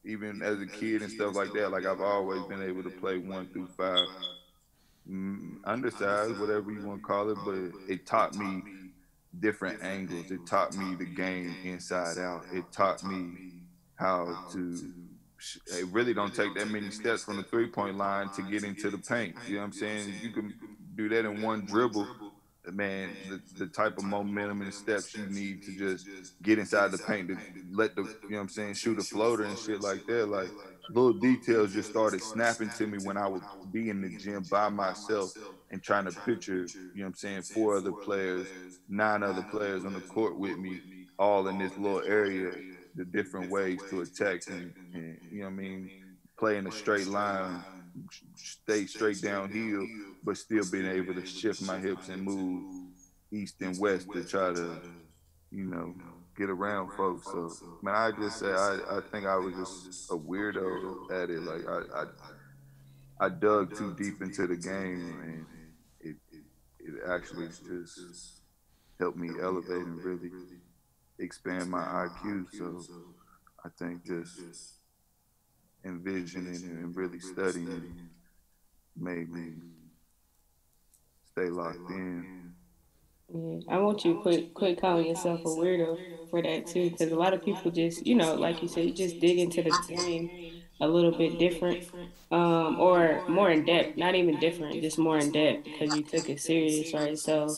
even as a kid and stuff like that, like, I've always been able to play 1 through 5, undersized, whatever you want to call it, but it taught me different angles. It taught me the game inside out. It taught me how to. It really don't take that many steps from the 3 point line to get into the paint. You know what I'm saying? You can do that in one dribble. Man, the type of momentum and steps you need to just get inside the paint to let the, you know what I'm saying, shoot a floater and shit like that. Like, little details just started snapping to me when I would be in the gym by myself and trying to picture, you know what I'm saying, 4 other players, 9 other players on the court with me, all in this little area, the different ways to attack and you know what I mean, play in a straight line, stay straight downhill, but still being able to shift my hips and move east and west to try to, you know, get around folks. So, man, I just say I think I was just a weirdo at it. Like, I dug too deep into the game, and it it actually just helped me elevate and really expand my IQ. So I think just envisioning and really studying made me stay locked in. Yeah, I want you to quit calling yourself a weirdo for that too, because a lot of people just, like you said, you just dig into the game a little bit different, or more in depth. Not even different, just more in depth because you took it serious, right? So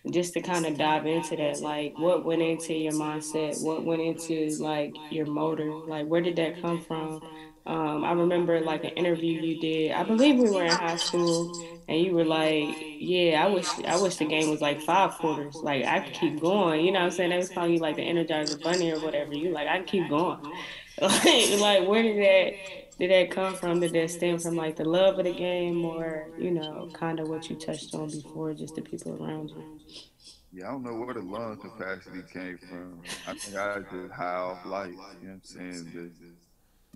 just to kind of dive into that, like what went into your mindset, what went into like your motor, like where did that come from? I remember like an interview you did. I believe we were in high school, and you were like, "Yeah, I wish the game was like 5 quarters. Like I could keep going." You know what I'm saying? They was calling you like the Energizer Bunny or whatever. You like I can keep going. Like where did that come from? Did that stem from like the love of the game, or kind of what you touched on before, just the people around you? Yeah, I don't know where the lung capacity came from. I think I was just high off life. You know what I'm saying?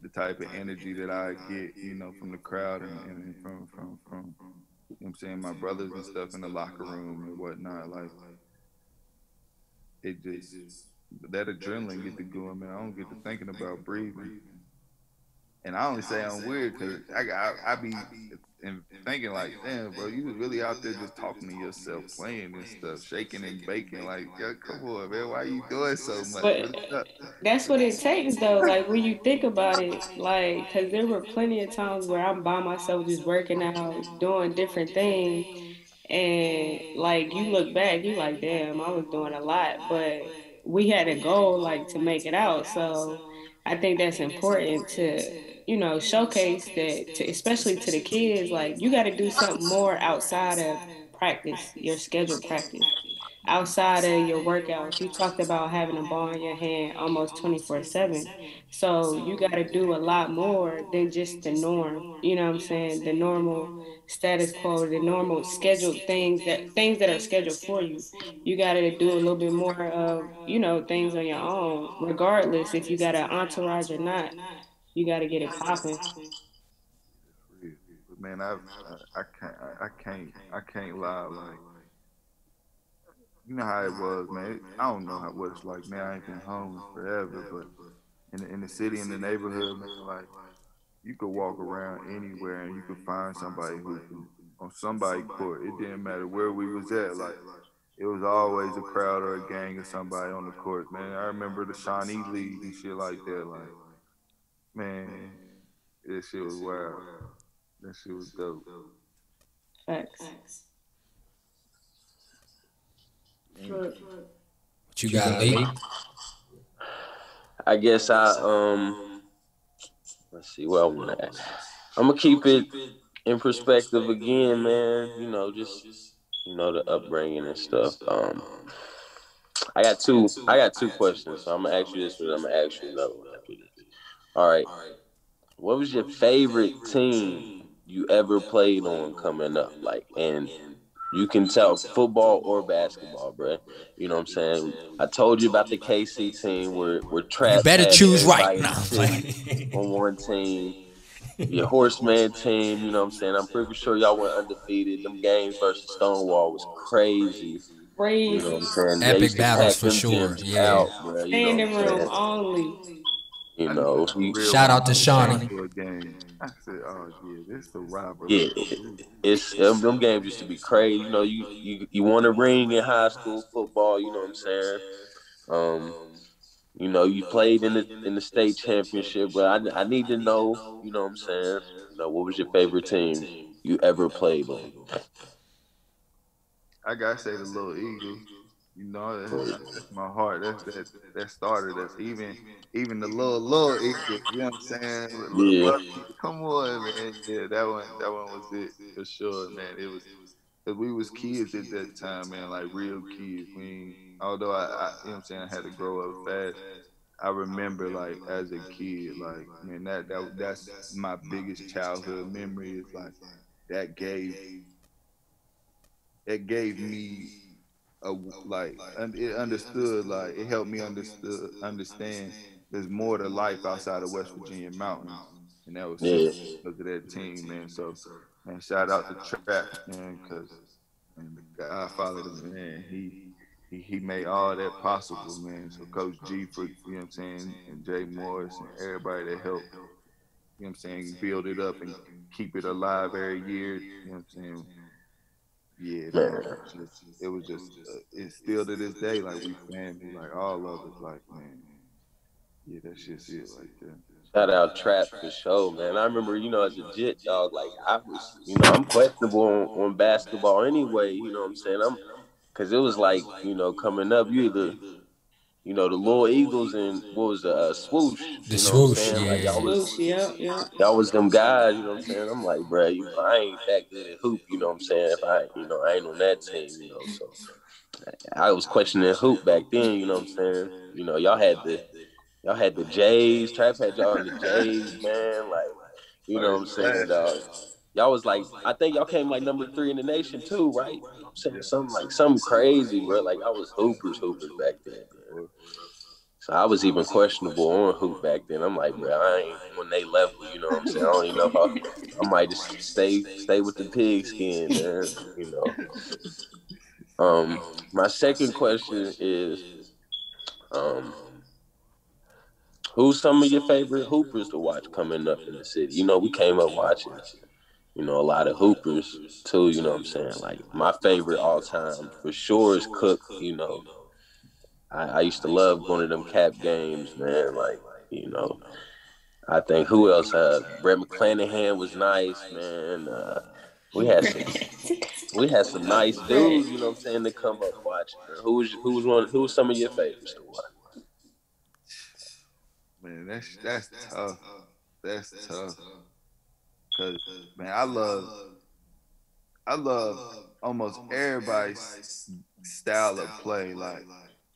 The type of energy that I get, from the crowd and from you know what I'm saying, my brothers and stuff in the locker room and whatnot. Like it just that adrenaline get to going, man. I don't get to thinking about breathing. And I only say I'm weird because I be thinking like, damn, bro, you was really out there just talking to yourself, playing and stuff, shaking and baking. Like, yo, come on, man, why you doing so much? What's But up? that's what it takes, though. Like when you think about it, like, because there were plenty of times where I'm by myself, just working out, doing different things, and like you look back, you like, damn, I was doing a lot, but we had a goal like to make it out. So I think that's important to, showcase that to, especially to the kids, like you got to do something more outside of practice, your scheduled practice. Outside of your workouts, you talked about having a ball in your hand almost 24/7. So you got to do a lot more than just the norm. You know what I'm saying? The normal status quo, the normal scheduled things that are scheduled for you. You got to do a little bit more of, things on your own, regardless if you got an entourage or not. You got to get it popping. It's real. But man, I can't lie. Like, you know how it was, man. I don't know what it's like now. I ain't been home in forever, but in the city, in the neighborhood, man, like you could walk around anywhere and you could find somebody hooping on somebody court. It didn't matter where we was at. Like it was always a crowd or a gang or somebody on the court, man. I remember the Shawnee League and shit like that. Like, man, this shit was wild. That shit was dope. Facts. Mm. Look, What you got, Lee? I guess let's see where I want to. I'm gonna keep it in perspective again, man. Just the upbringing and stuff. I got two questions, so I'm gonna ask you this one. I'm gonna ask you another one after this. All right. What was your favorite team you ever played on coming up? Like, and you can tell football or basketball, bro. You know what I'm saying? I told you about the KC team where You Traps better had choose right everybody in the now. city on one team. Your Horseman team, you know what I'm saying? I'm pretty sure y'all went undefeated. Them games versus Stonewall was crazy. You know what I'm crazy. saying? Y'all Epic used to battles pack for them sure. gyms Yeah. out, bro. You know what Standing I'm room saying? only. You I never know, for real Shout when out to I came Shawnee. to a game. I said, "Oh yeah, this is a yeah, rivalry for real." it's them games used to be crazy. You won a ring in high school football. You know what I'm saying? Um, you played in the state championship, but I need to know. You know what I'm saying? What was your favorite team you ever played on? I gotta say the little Eagles. That's my heart. That starter. That's even the little Eagles. You know what I'm saying? Little Yeah, Bucky. Come on, man. Yeah, that one was it for sure, man. It was because we was kids at that time, man. Like real kids. Although you know what I'm saying, I had to grow up fast. I remember like as a kid, like man, that's my biggest childhood memory. Is like that gave it gave me a like it understood, like it helped me understand there's more to life outside of West Virginia mountains, and that was yeah, simply because of that team, man. So man, shout out to Traps, man, because man, the Godfather, man, he made all that possible, man. So Coach G for, you know what I'm saying, and Jay Morris and everybody that helped, you know what I'm saying, build it up and keep it alive every year, you know what I'm saying. Yeah, man. Man, It was just it's still to this day like we family, like all of us, like man. Yeah, that's just it right there. shout out Trap for sure, man. I remember, as a jit dog, like I was, I'm questionable on basketball anyway. You know what I'm saying? Because it was like, coming up, you either, the Little Eagles and what was the swoosh. The You know what I'm swoosh, saying? Like yeah. Swoosh, yep, yep. y'all was them guys. You know what I'm saying? I'm like, bro, I ain't that good at hoop. You know what I'm saying? If I ain't on that team. So I was questioning hoop back then. You know what I'm saying? Y'all had the Jays. Trap had y'all in the Jays, man. Like, you know what I'm First saying, class. dog. Y'all was like, I think y'all came like number 3 in the nation too, right? You know what I'm saying? Yeah. Something crazy, bro. Like I was hoopers back then, man. So I was even questionable on hoop back then. I'm like, bro, I ain't on they level. You know what I'm saying? I don't even know if I might just stay with the pigskin, man. My second question is, um, who's some of your favorite hoopers to watch coming up in the city? We came up watching, a lot of hoopers too. You know what I'm saying? Like my favorite all time for sure is Cook. I used to love going to them cap games, man. Like, you know, I think who else? Brett McClanahan was nice, man. We had some we had some nice Brett. dudes, you know what I'm saying, to come up watching, man. Who was some of your favorites to watch? Man, that's tough. That's tough. Cause man, I love almost everybody's style of play. Like,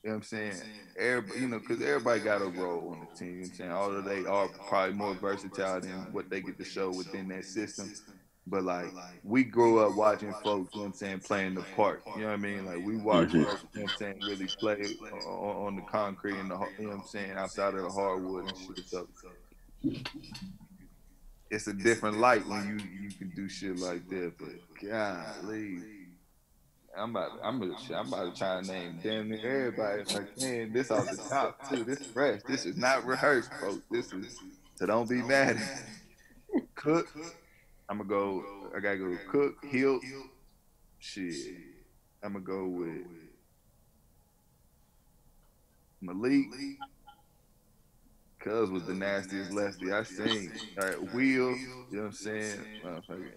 you know what I'm saying? Everybody, because everybody got a role on the team. You know what I'm saying? Although they are probably more versatile than what they get to show within that system. But like we grew up watching folks, you know what I'm saying, playing the part. You know what I mean? Like we watch Mm-hmm. folks, you know what I'm saying, really play on the concrete and you know what I'm saying, outside of the hardwood and shit. So it's a different light when you can do shit like that. But golly, I'm about to try and name damn near everybody if I can. This off the top too. This fresh. This is not rehearsed, folks. This is so don't be mad. Cook. I'm gonna go. I gotta go. Cook. Hill. Shit. I'm gonna go with Malik. Cuz was the nastiest lefty I seen. All right, Will. You know what I'm saying? Motherfucker.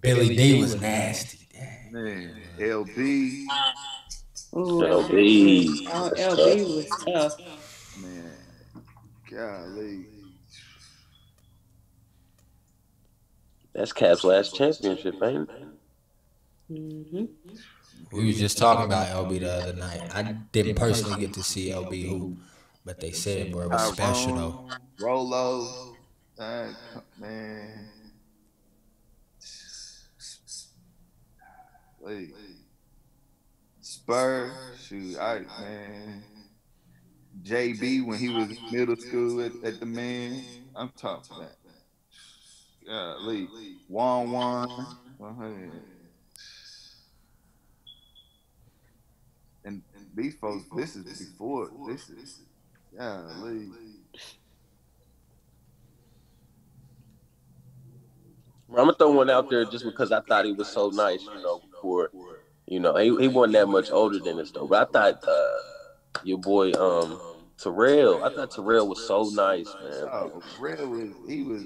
Billy D was nasty. Man, LB. Ooh, LB was LB, that's tough. LB was tough. Man, golly. That's Cap's last championship, ain't it? Hmm. We was just talking about LB the other night. I didn't personally get to see LB hoop, but they said, bro, it was special though. Tyrone, Rolo, man, wait, Spur, shoot, man, JB when he was in middle school at the man, I'm talking about, golly, Juan, and these folks, this is before, this is, golly. I'm gonna throw one out there just because I thought he was so nice, before, he wasn't that much older than us though. But I thought your boy Terrell, I thought Terrell was so nice, man. Like Oh, Red he was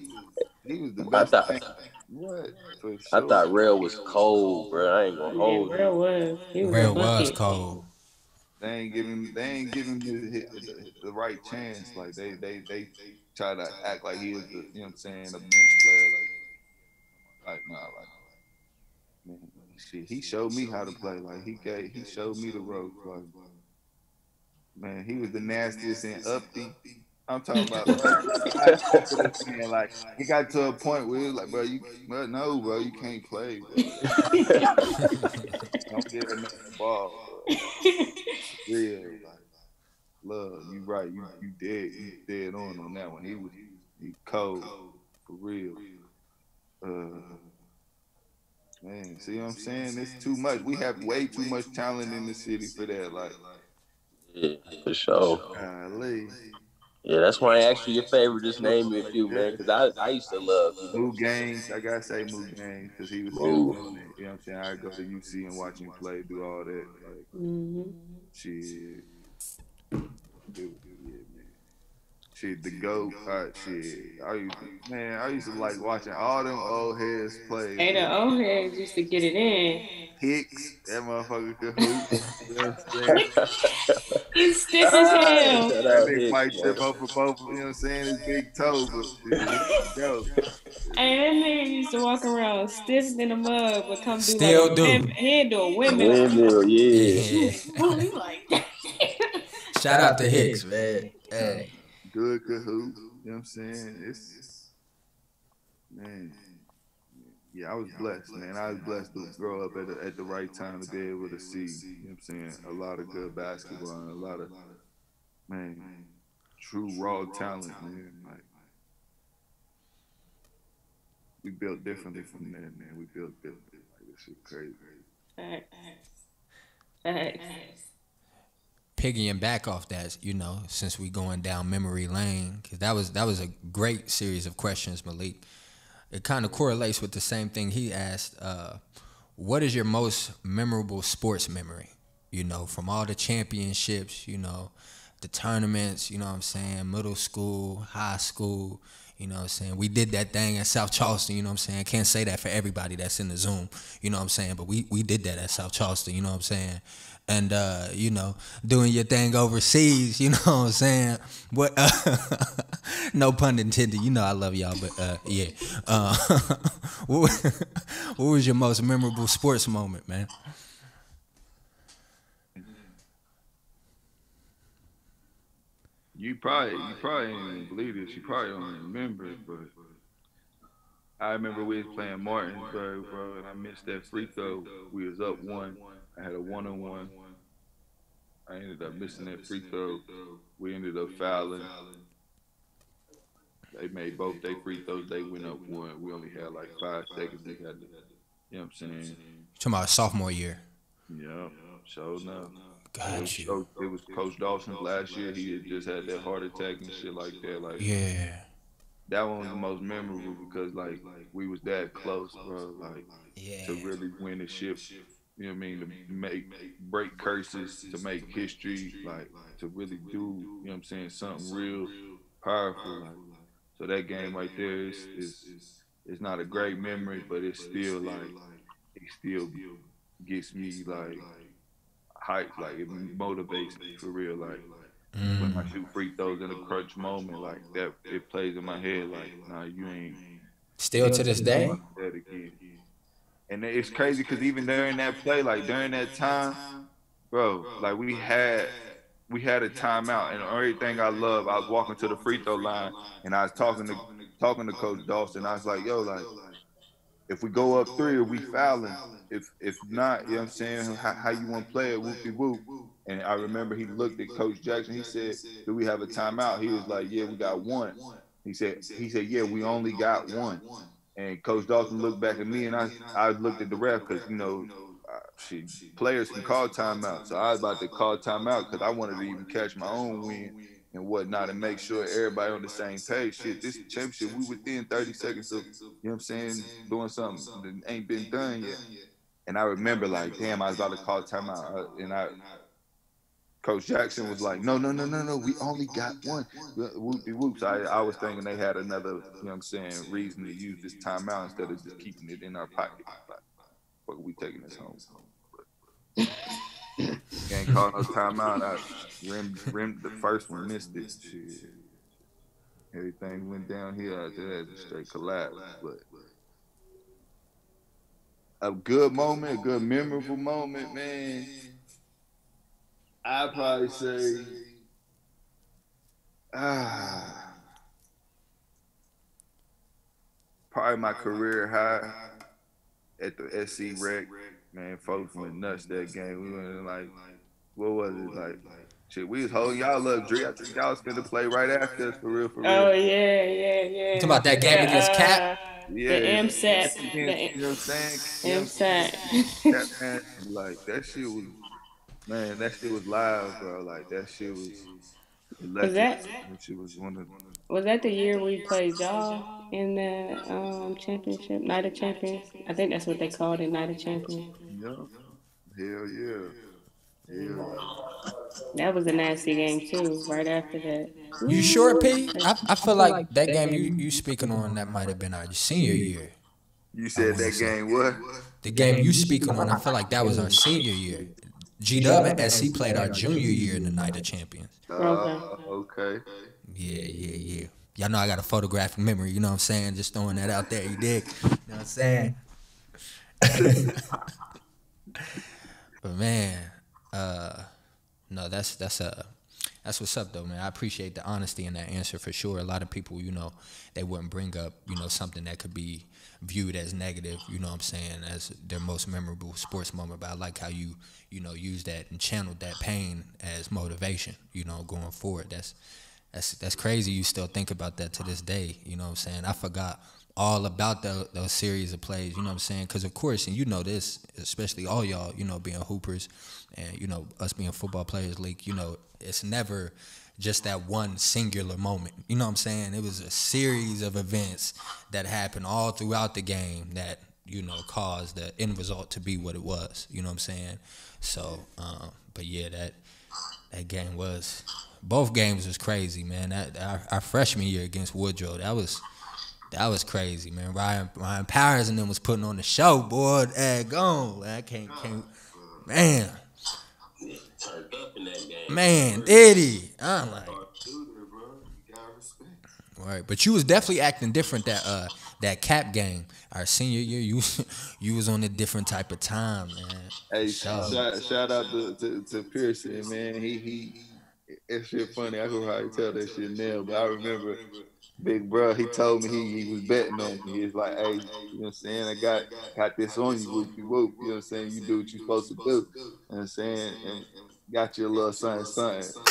the I best thought thing. What? For I sure. thought Rail was cold, bro. I ain't gonna Yeah, hold you. real was. He was a Real was bucket. cold. They ain't giving him the right chance. Like they try to act like he is the, you know what I'm saying, a bench player. Like nah, like man, shit. He showed me how to play. Like he showed me the ropes. Like man, he was the nastiest in Upty. I'm talking about, bro. Not after the man, like he got to a point where he was like, bro, no, bro, you can't play, bro. Like, don't get a man the ball, bro. Like real, like love. You right. You dead on that one. He cold for real. Man, see what I'm saying? It's too much. We have way too much talent in the city for that. Like, Yeah, for sure. golly. Yeah, that's why I asked you your favorite. Just name me a few, man, Yeah. because I used to love, Moo Gaines, I gotta say Moo Gaines because he was still move. doing it. You know what I'm saying? I go to UC and watch him play, do all that. Like Hmm. shit, yeah, man. Shit, the goat, shit. I used to like watching all them old heads play, Hey, the bro. old heads used to get it in. Hicks, that motherfucker could hoop. You know what I'm saying? He's stiff as Ah, hell. shout That out nigga Hicks, might man. trip over both, you know what I'm saying, his big toe, but shit, go. Hey, that nigga used to walk around stiff than a mug, but come do like a Still do. he'd do a windmill. Windmill, yeah. Yeah. You like that? Shout out to Hicks, man. Hey. Good could hoop. You know what I'm saying? Man, yeah, I was blessed, man. I was blessed to grow up at the right time to be able to see, you know what I'm saying, a lot of good basketball and a lot of, man, true raw talent, man. Like, we built differently from that, man. We built differently. Like, this shit crazy. Facts. Facts. Piggying back off that, since we going down memory lane, because that was a great series of questions, Malik. It kind of correlates with the same thing he asked. What is your most memorable sports memory? From all the championships, the tournaments, you know what I'm saying, middle school, high school, you know what I'm saying. We did that thing at South Charleston, you know what I'm saying. Can't say that for everybody that's in the Zoom, you know what I'm saying, but we did that at South Charleston, you know what I'm saying. And doing your thing overseas, you know what I'm saying. What no pun intended, I love y'all, but yeah. What, what was your most memorable sports moment, man? You probably ain't even believe this. You probably don't even remember it, but I remember we was playing Martinsburg, bro, and I missed that free throw. We was up one. I had a one-on-one. I ended up missing that free throw. We ended up fouling. They made both their free throws. They went up one. We only had like 5 seconds. We had to, you know what I'm saying? Talking about sophomore year. Yeah, sure enough. Got you. It was Coach Dawson's last year. He had just had that heart attack and shit like that. Like Yeah. that one was the most memorable because like we was that close, bro. Like to Yeah. really win the ship. You know what I mean? To break curses, to make history, like to really do. You know what I'm saying? Something real powerful. Like so that game right there is it's not a great memory, but it's still like it still gets me like hype, like it motivates me for real. Like when I shoot free throws in a crunch moment, like that, it plays in my head. Like, nah, you ain't Still to this day? doing that again. And it's crazy because even during that play, like during that time, bro, like we had a timeout, and everything I love, I was walking to the free throw line, and I was talking to Coach Dawson. I was like, yo, like if we go up three, are we fouling? If not, you know what I'm saying, how you want to play it, whoop de whoop. And I remember he looked at Coach Jackson. He said, "Do we have a timeout?" He was like, "Yeah, we got one." He said, "Yeah, we only got one." And Coach Dawson looked back at me, and I looked at the ref because players can call timeout. So I was about to call timeout because I wanted to even catch my own win and whatnot and make sure everybody on the same page. Shit, this championship, we within 30 seconds of, you know what I'm saying, doing something that ain't been done yet. And I remember like, damn, I was about to call timeout. Coach Jackson was like, no, no, no, no, no, we only got one. Whoopie whoops. I was thinking they had another, you know what I'm saying, reason to use this timeout instead of just keeping it in our pocket. Like, fuck, we taking this home. Ain't called no timeout. I rimmed the first one, missed it. Shit. Everything went downhill after that, straight collapse. But a good moment, a good memorable moment, man. I'd probably say, probably my career high at the SC Rec. Man, folks went nuts that game. We went like, what was it like? Shit, we was holding y'all up, Dre. I think y'all was finna play right after us for real, for real. Oh yeah. You talking about that game against Cap? The MSAT. You know what I'm saying? MSAT. Man, like that shit was, man, that shit was live, bro. Like that shit was, Was electric. that That shit was one of. was that the year we played y'all in the championship, Night of Champions? I think that's what they called it, Night of Champions. Yeah. Hell yeah. Hell yeah. That was a nasty game too. Right after that, You sure, ooh, P? I feel like that game you speaking on that might have been our senior year. You I said want to that say game what? the game you speaking on. I feel like that was our senior year. G Dub and SC played our junior year in the Night of Champions. okay. Okay. Yeah, yeah, yeah. Y'all know I got a photographic memory. You know what I'm saying? Just throwing that out there. You dig? You know what I'm saying? But man, uh, no, that's what's up though, man. I appreciate the honesty in that answer for sure. A lot of people, they wouldn't bring up, something that could be viewed as negative, you know what I'm saying, as their most memorable sports moment. But I like how use that and channeled that pain as motivation, going forward. That's crazy. You still think about that to this day, you know what I'm saying? I forgot all about those series of plays, you know what I'm saying? Because, of course, and you know this, especially all y'all, being hoopers and, us being football players, league, it's never just that one singular moment. You know what I'm saying? It was a series of events that happened all throughout the game that, caused the end result to be what it was. You know what I'm saying? So, but yeah, that game was, both games was crazy, man. Our freshman year against Woodrow, that was crazy, man. Ryan Powers and them was putting on the show, boy. Gone. I can't, man. Turned up in that game. Man, did he? I'm like, Shooter, bro. You gotta respect. right. But you was definitely acting different that cap game. Our senior year, you was on a different type of time, man. Hey, So, shout out to Pearson, man. It's shit funny. I could probably tell that shit now, but I remember big bro, he told me he was betting on me. He was like, hey, you know what I'm saying? I got this on you, whoop de whoop. You know what I'm saying? You do what you're supposed to do. You know what I'm saying? And got you a little something, something.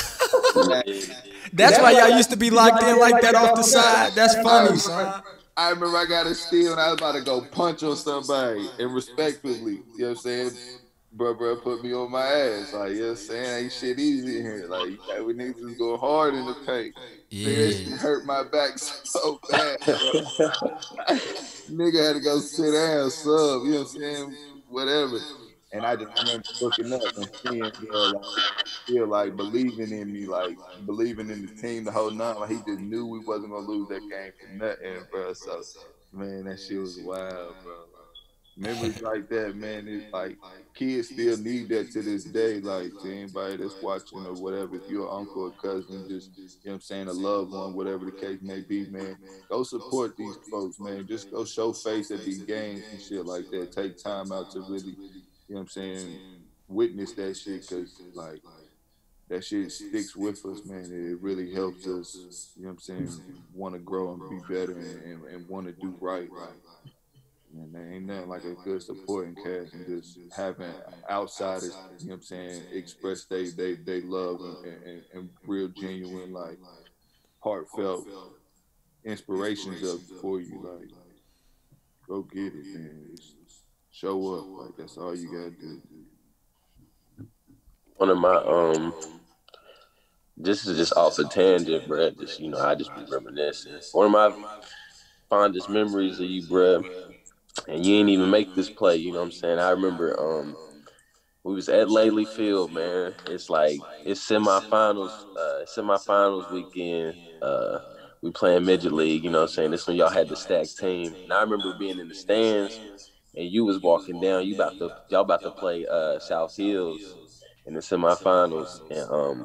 that's why y'all used to be locked in like that off the side. That's funny, son. I remember I got a steal and I was about to go punch on somebody and respectfully, you know what I'm saying? Bro put me on my ass. Like, you know what I'm saying? Ain't shit easy in here. Like, we niggas is going hard in the paint. Nigga, that Yeah. shit hurt my back so bad, bro. Nigga had to go sit down, sub, you know what I'm saying? Whatever. And I just remember looking up and seeing, bro, like, feel like believing in me, like believing in the team the whole night. Like he just knew we wasn't gonna lose that game for nothing, bro. So, man, that shit was wild, bro. Like, memories like that, man. It's like kids still need that to this day. Like to anybody that's watching or whatever, if you're an uncle or cousin, just you know what I'm saying, a loved one, whatever the case may be, man. Go support these folks, man. Just go show face at these games and shit like that. Take time out to really, you know what I'm saying, witness that shit, cause like that shit sticks with us, man. It really helps us, you know what I'm saying, want to grow and be better and want to do right. Like, man, there ain't nothing like a good supporting cast and just having outsiders, you know what I'm saying, express they love and real genuine, like, heartfelt inspirations up for you. Like, go get it, man. Just show up. Like, that's all you got to do. One of my this is just off a tangent, bruh. Just I just be reminiscing. One of my fondest memories of you, bruh, and you ain't even make this play. You know what I'm saying? I remember we was at Laley Field, man. It's like it's semifinals weekend. We playing midget league. You know what I'm saying? This when y'all had the stacked team, and I remember being in the stands, and you was walking down. Y'all about to play South Hills in the semifinals, and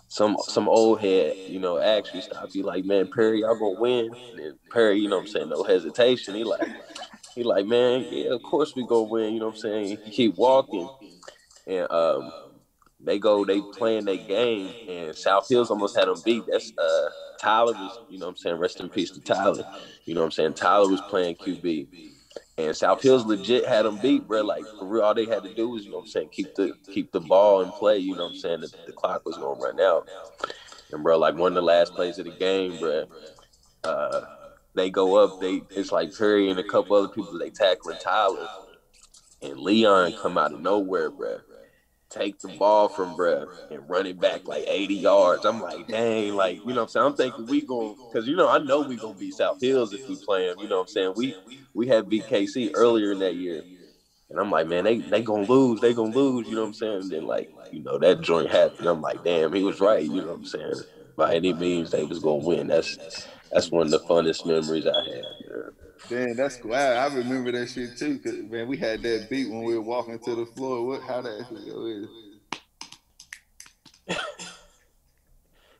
some old head, actually stopped you like, man, Perry, y'all gonna win. And Perry, you know what I'm saying, no hesitation. He like, man, yeah, of course we gonna win, you know what I'm saying? He keep walking, and they playing their game, and South Hills almost had them beat. That's Tyler was, you know what I'm saying, rest in peace to Tyler. You know what I'm saying? Tyler was playing QB. And South Hills legit had them beat, bro. Like, for real, all they had to do was, you know what I'm saying, keep the ball in play, you know what I'm saying? The clock was gonna run out. And bro, like one of the last plays of the game, bro, uh, they go up, it's like Perry and a couple other people, they tackling Tyler. And Leon come out of nowhere, bro. take the ball from bruh and run it back like 80 yards. I'm like, dang, like, you know what I'm saying? I'm thinking we going because I know we gonna beat South Hills if we play them, you know what I'm saying? We had beat KC earlier in that year. And I'm like, man, they gonna lose, you know what I'm saying? And then like, that joint happened. I'm like, damn, he was right, you know what I'm saying? By any means they was gonna win. That's one of the funnest memories I had, man. Damn, that's cool. I remember that shit too. Cause man, we had that beat when we were walking to the floor. How that shit go is?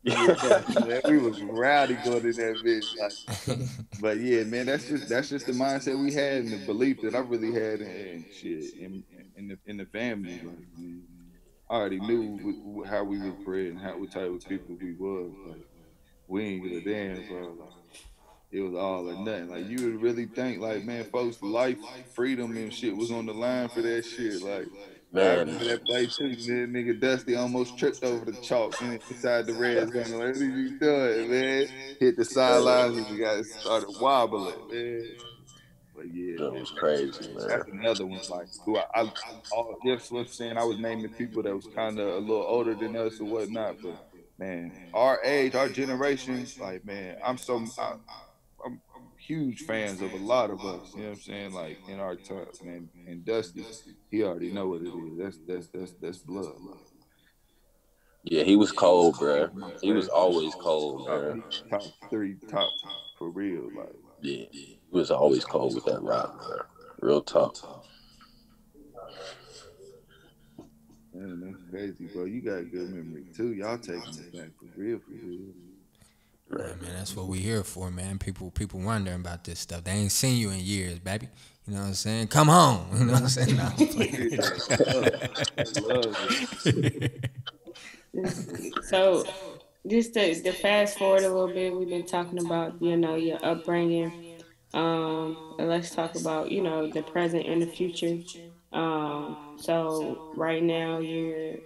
Yeah, man, we was rowdy going in that bitch. Like, but yeah, man, that's just the mindset we had and the belief that I really had in shit in the family. Like, man, I already knew how we was bred and what type of people we was. Like, we ain't give a damn, bro. Like, it was all or nothing. Like, you would really think, like, man, folks' life, freedom, and shit was on the line for that shit. Like, I Man, remember that play too. That nigga Dusty almost tripped over the chalk inside the red zone. Like, what are you doing, man? Hit the sidelines and he got started wobbling, man. But yeah, that man, was crazy, man. that's another one. Like, who all just was saying, I was naming people that was kind of a little older than us or whatnot. But man, our age, our generation, like, man, I'm huge fans of a lot of us. You know what I'm saying? Like in our time, man. And Dusty, he already know what it is. That's blood. Like, Yeah, he was cold, he's bro. my He was always cold, man. He's top three, top for real. Like, Yeah, he was always cold with that rock, man. Real talk. man, that's crazy, bro. You got good memory too. Y'all taking it back for real, for real. Yeah, man, that's what we here for, man. People wondering about this stuff. They ain't seen you in years, baby. You know what I'm saying? Come home. You know what I'm saying? Nah, I'm playing. They love it. So just to fast forward a little bit, we've been talking about, your upbringing. And let's talk about, the present and the future. So right now you're,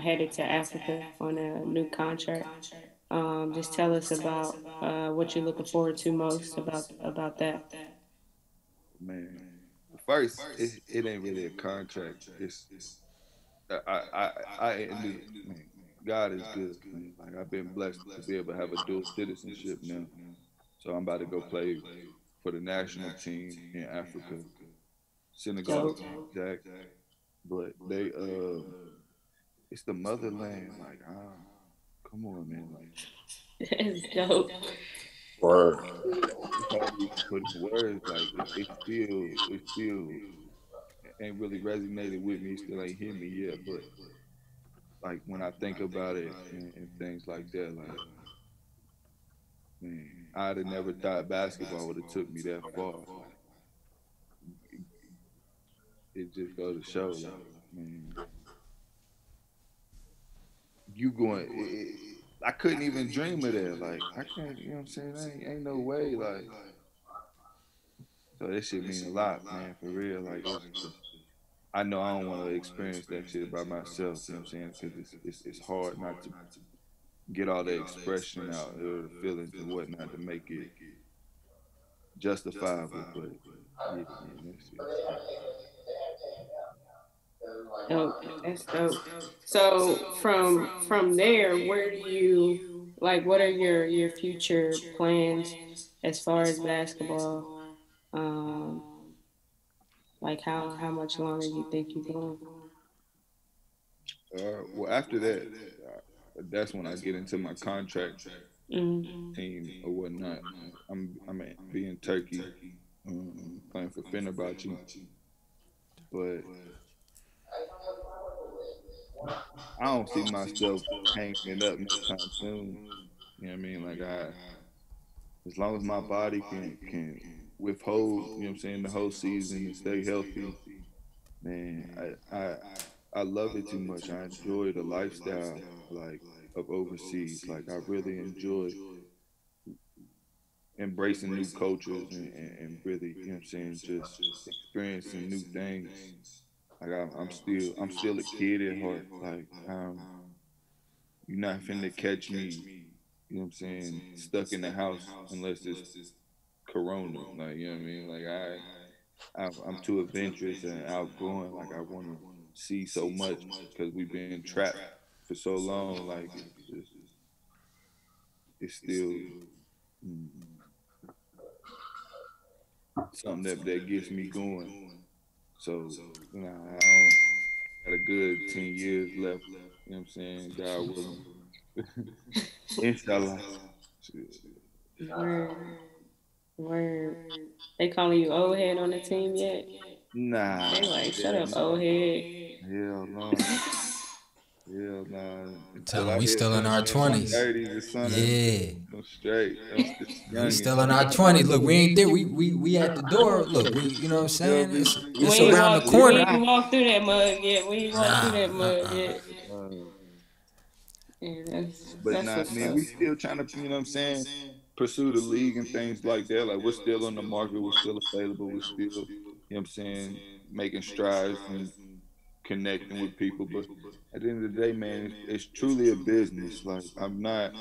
headed to Africa on a new contract. Just tell us about what you're looking forward to most about that. Man, first, it ain't really a contract. It's I ended. Man, God is good, man. Like, I've been blessed to be able to have a dual citizenship now. So I'm about to go play for the national team in Africa, Senegal to Dope. be exact. But it's the motherland. Like, come on, man. Like, That's dope. Word. it's hard to even put in words. Like, it still ain't really resonated with me. It still ain't hit me yet. But like, when I think about it and things like that, like, man, I'd have never thought basketball would have took me that far. Like, it just goes to show, like, man, you going. I couldn't even dream of that. Like, I can't. You know what I'm saying? Ain't no way. Like, so that shit mean a lot, man. For real. Like, I know I don't want to experience that shit by myself. You know what I'm saying? Because it's hard not to get all the expression out or the feelings and whatnot to make it justifiable. But yeah, man, that shit. Dope. That's dope. So from there, where do you like? What are your future plans as far as basketball? Um, like how much longer you think you're going? Well, after that, that's when I get into my contract Mm. team or whatnot. I'm at, be in Turkey, playing for Fenerbahce, but I don't see myself hanging it up no time soon. You know what I mean? Like, as long as my body can withhold, you know what I'm saying, the whole season and stay healthy, man, I love it too much. I enjoy the lifestyle, like, of overseas. Like, I really enjoy embracing new cultures and really, you know what I'm saying, just experiencing new things. Like, I'm still a kid at heart. Like, you're not finna catch me, you know what I'm saying, stuck in the house unless it's Corona. Like, you know what I mean? Like, I'm too adventurous and outgoing. Like, I wanna see so much because we've been trapped for so long. Like it's still mm, something that gets me going. So, nah, I don't, got a good 10 years left. You know what I'm saying? God willing. Inshallah. Shit. Word, word. They calling you old head on the team yet? Nah, They like, shut hell up, no. old head. Hell no. Hell no. Tell Until them I we hit still in our in my 20s. 30s or something, Yeah. I'm straight. I'm still We young. still in our 20s. Look, we ain't there. We at the door. Look, we you know what I'm Still saying? be It's We ain't around the walk, believe we it or corner. ain't not. walked through that mud yet. We ain't walked through Nah, that mud yet. Uh, Yeah, but that's nah, I what's mean, up. we still trying to, you know what I'm saying, pursue the league and things like that. Like, we're still on the market. We're still available. We're still, you know what I'm saying, making strides and connecting with people. But at the end of the day, man, it's truly a business. Like, I'm not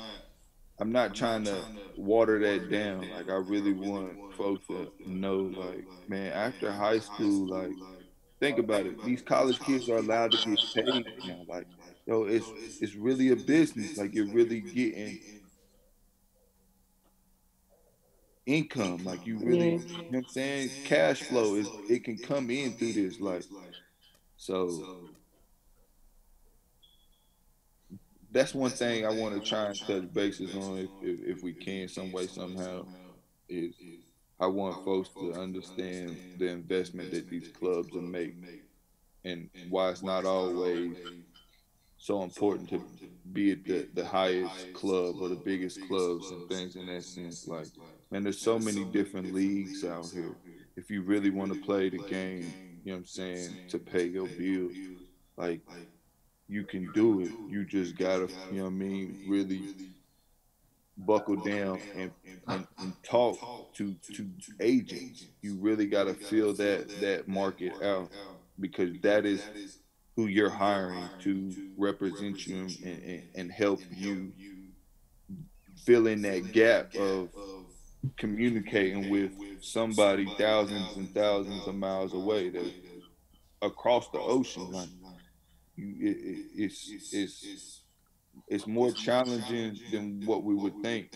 trying to water that down. Like, I really want folks to know, like, man, after high school, like, think about it. These college kids are allowed to get paid now. Like, yo, it's really a business. Like, you're really getting income. Like, you really, Yeah, you know what I'm saying? Cash flow is it can come in through this. Like, so that's one thing I want to try and touch bases on if we can some way somehow is I want folks to understand the investment that these clubs are make and why it's not always so important to be at the highest club or the biggest clubs and things in that sense. Like, man, there's so many different leagues out here. If you really want to play the game, you know what I'm saying, to pay your bills, like you can do it. You just gotta, you know what I mean, really buckle down and talk to agents. You really gotta feel that market out because that is who you're hiring to represent you and help you fill in that gap of communicating with somebody thousands and thousands of miles away that's across the ocean. Like it's more challenging than what we would think,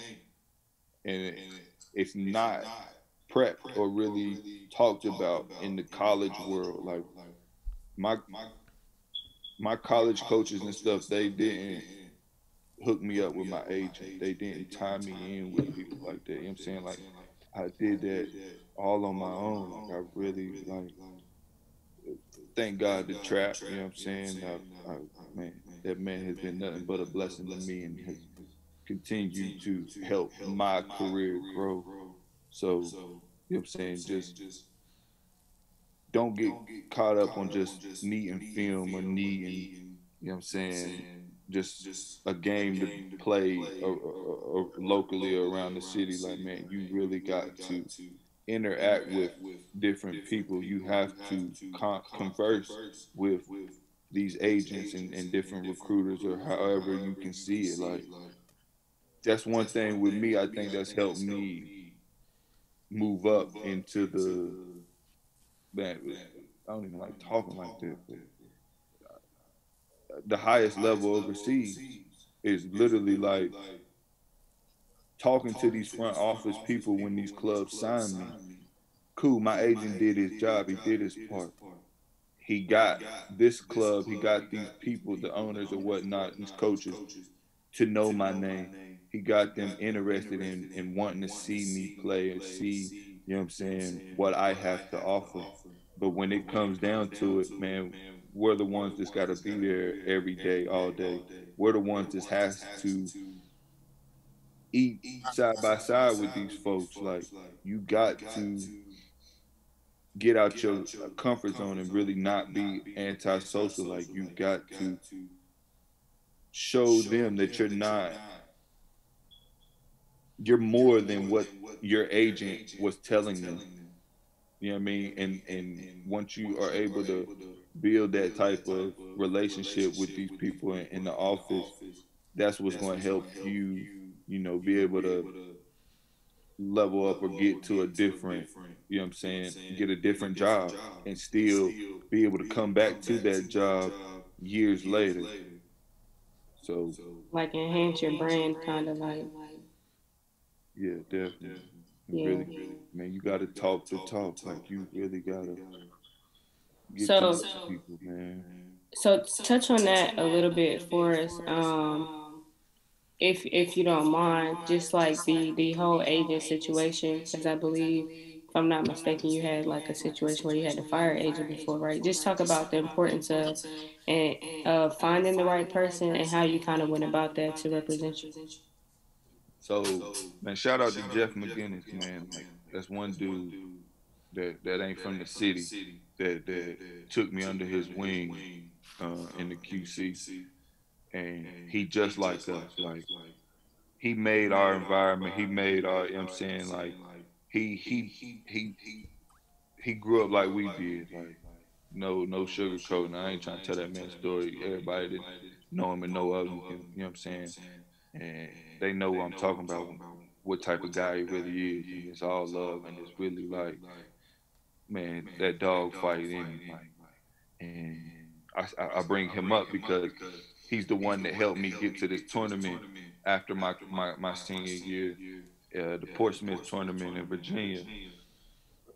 and it's not prepped or really talked about in the college world. Like my my college coaches and stuff, they didn't hook me up with my agent. They didn't tie me in with people like that. You know what I'm saying? Like I did that all on my own. Like I really like thank God the trap, you know what I'm saying? Man, that man has been nothing but a blessing to me and has continued to help my career grow. So, you know what I'm saying? Just don't get caught up on just needing film or needing, you know what I'm saying, just a game to play or locally or around the city. Like, man, you really got to interact with different people. You have to converse with these agents and different recruiters or however you can see it. Like, that's one thing with me, I think that's helped me move up into man, I don't even like talking like that, but the highest level overseas is literally like talking to these front office people when these clubs sign me. Cool, my agent did his job, he did his part. He got this club, he got these people, the owners or whatnot, these coaches, to know my name. He got them interested in wanting to see me play and see, you know what I'm saying, what I have to offer. But when it comes down to it, man, we're the ones that's got to be there every day, all day. We're the ones that has to eat side by side with these folks. Like, you got to get out your comfort zone and really not be antisocial. Like, you got to show them that you're more than what your agent was telling them. You know what I mean? And once you are able to build that type of relationship with these people in the office, that's what's going to help you, you know, be able to level up or get to a different, you know what I'm saying, get a different job and still be able to come back to that job years later. So Like enhance your brand, kind of like, yeah, definitely. And yeah. really, man, you gotta talk the talk. Like you really gotta get to So, know people, man. so touch on that a little bit for us. If you don't mind, just like the whole agent situation, because I believe, if I'm not mistaken, you had like a situation where you had to fire an agent before, right? Just talk about the importance of and finding the right person and how you kind of went about that to represent you. So man, shout out to Jeff McGinnis, man. Like that's one dude that ain't from the city that took me under his wing in the QC, and he just like us. Like he made our environment. He made our. You know what I'm saying, like he he he he grew up like we did. Like no sugarcoating. I ain't trying to tell that man's story. Everybody that know him and know of him can. You know what I'm saying, and they know what I'm talking about. What type of guy he really is, and it's all love, and it's really like, man, that dog fight in him, like, and I bring him up because he's the one that helped me get to this tournament after my senior year, the Portsmouth tournament in Virginia,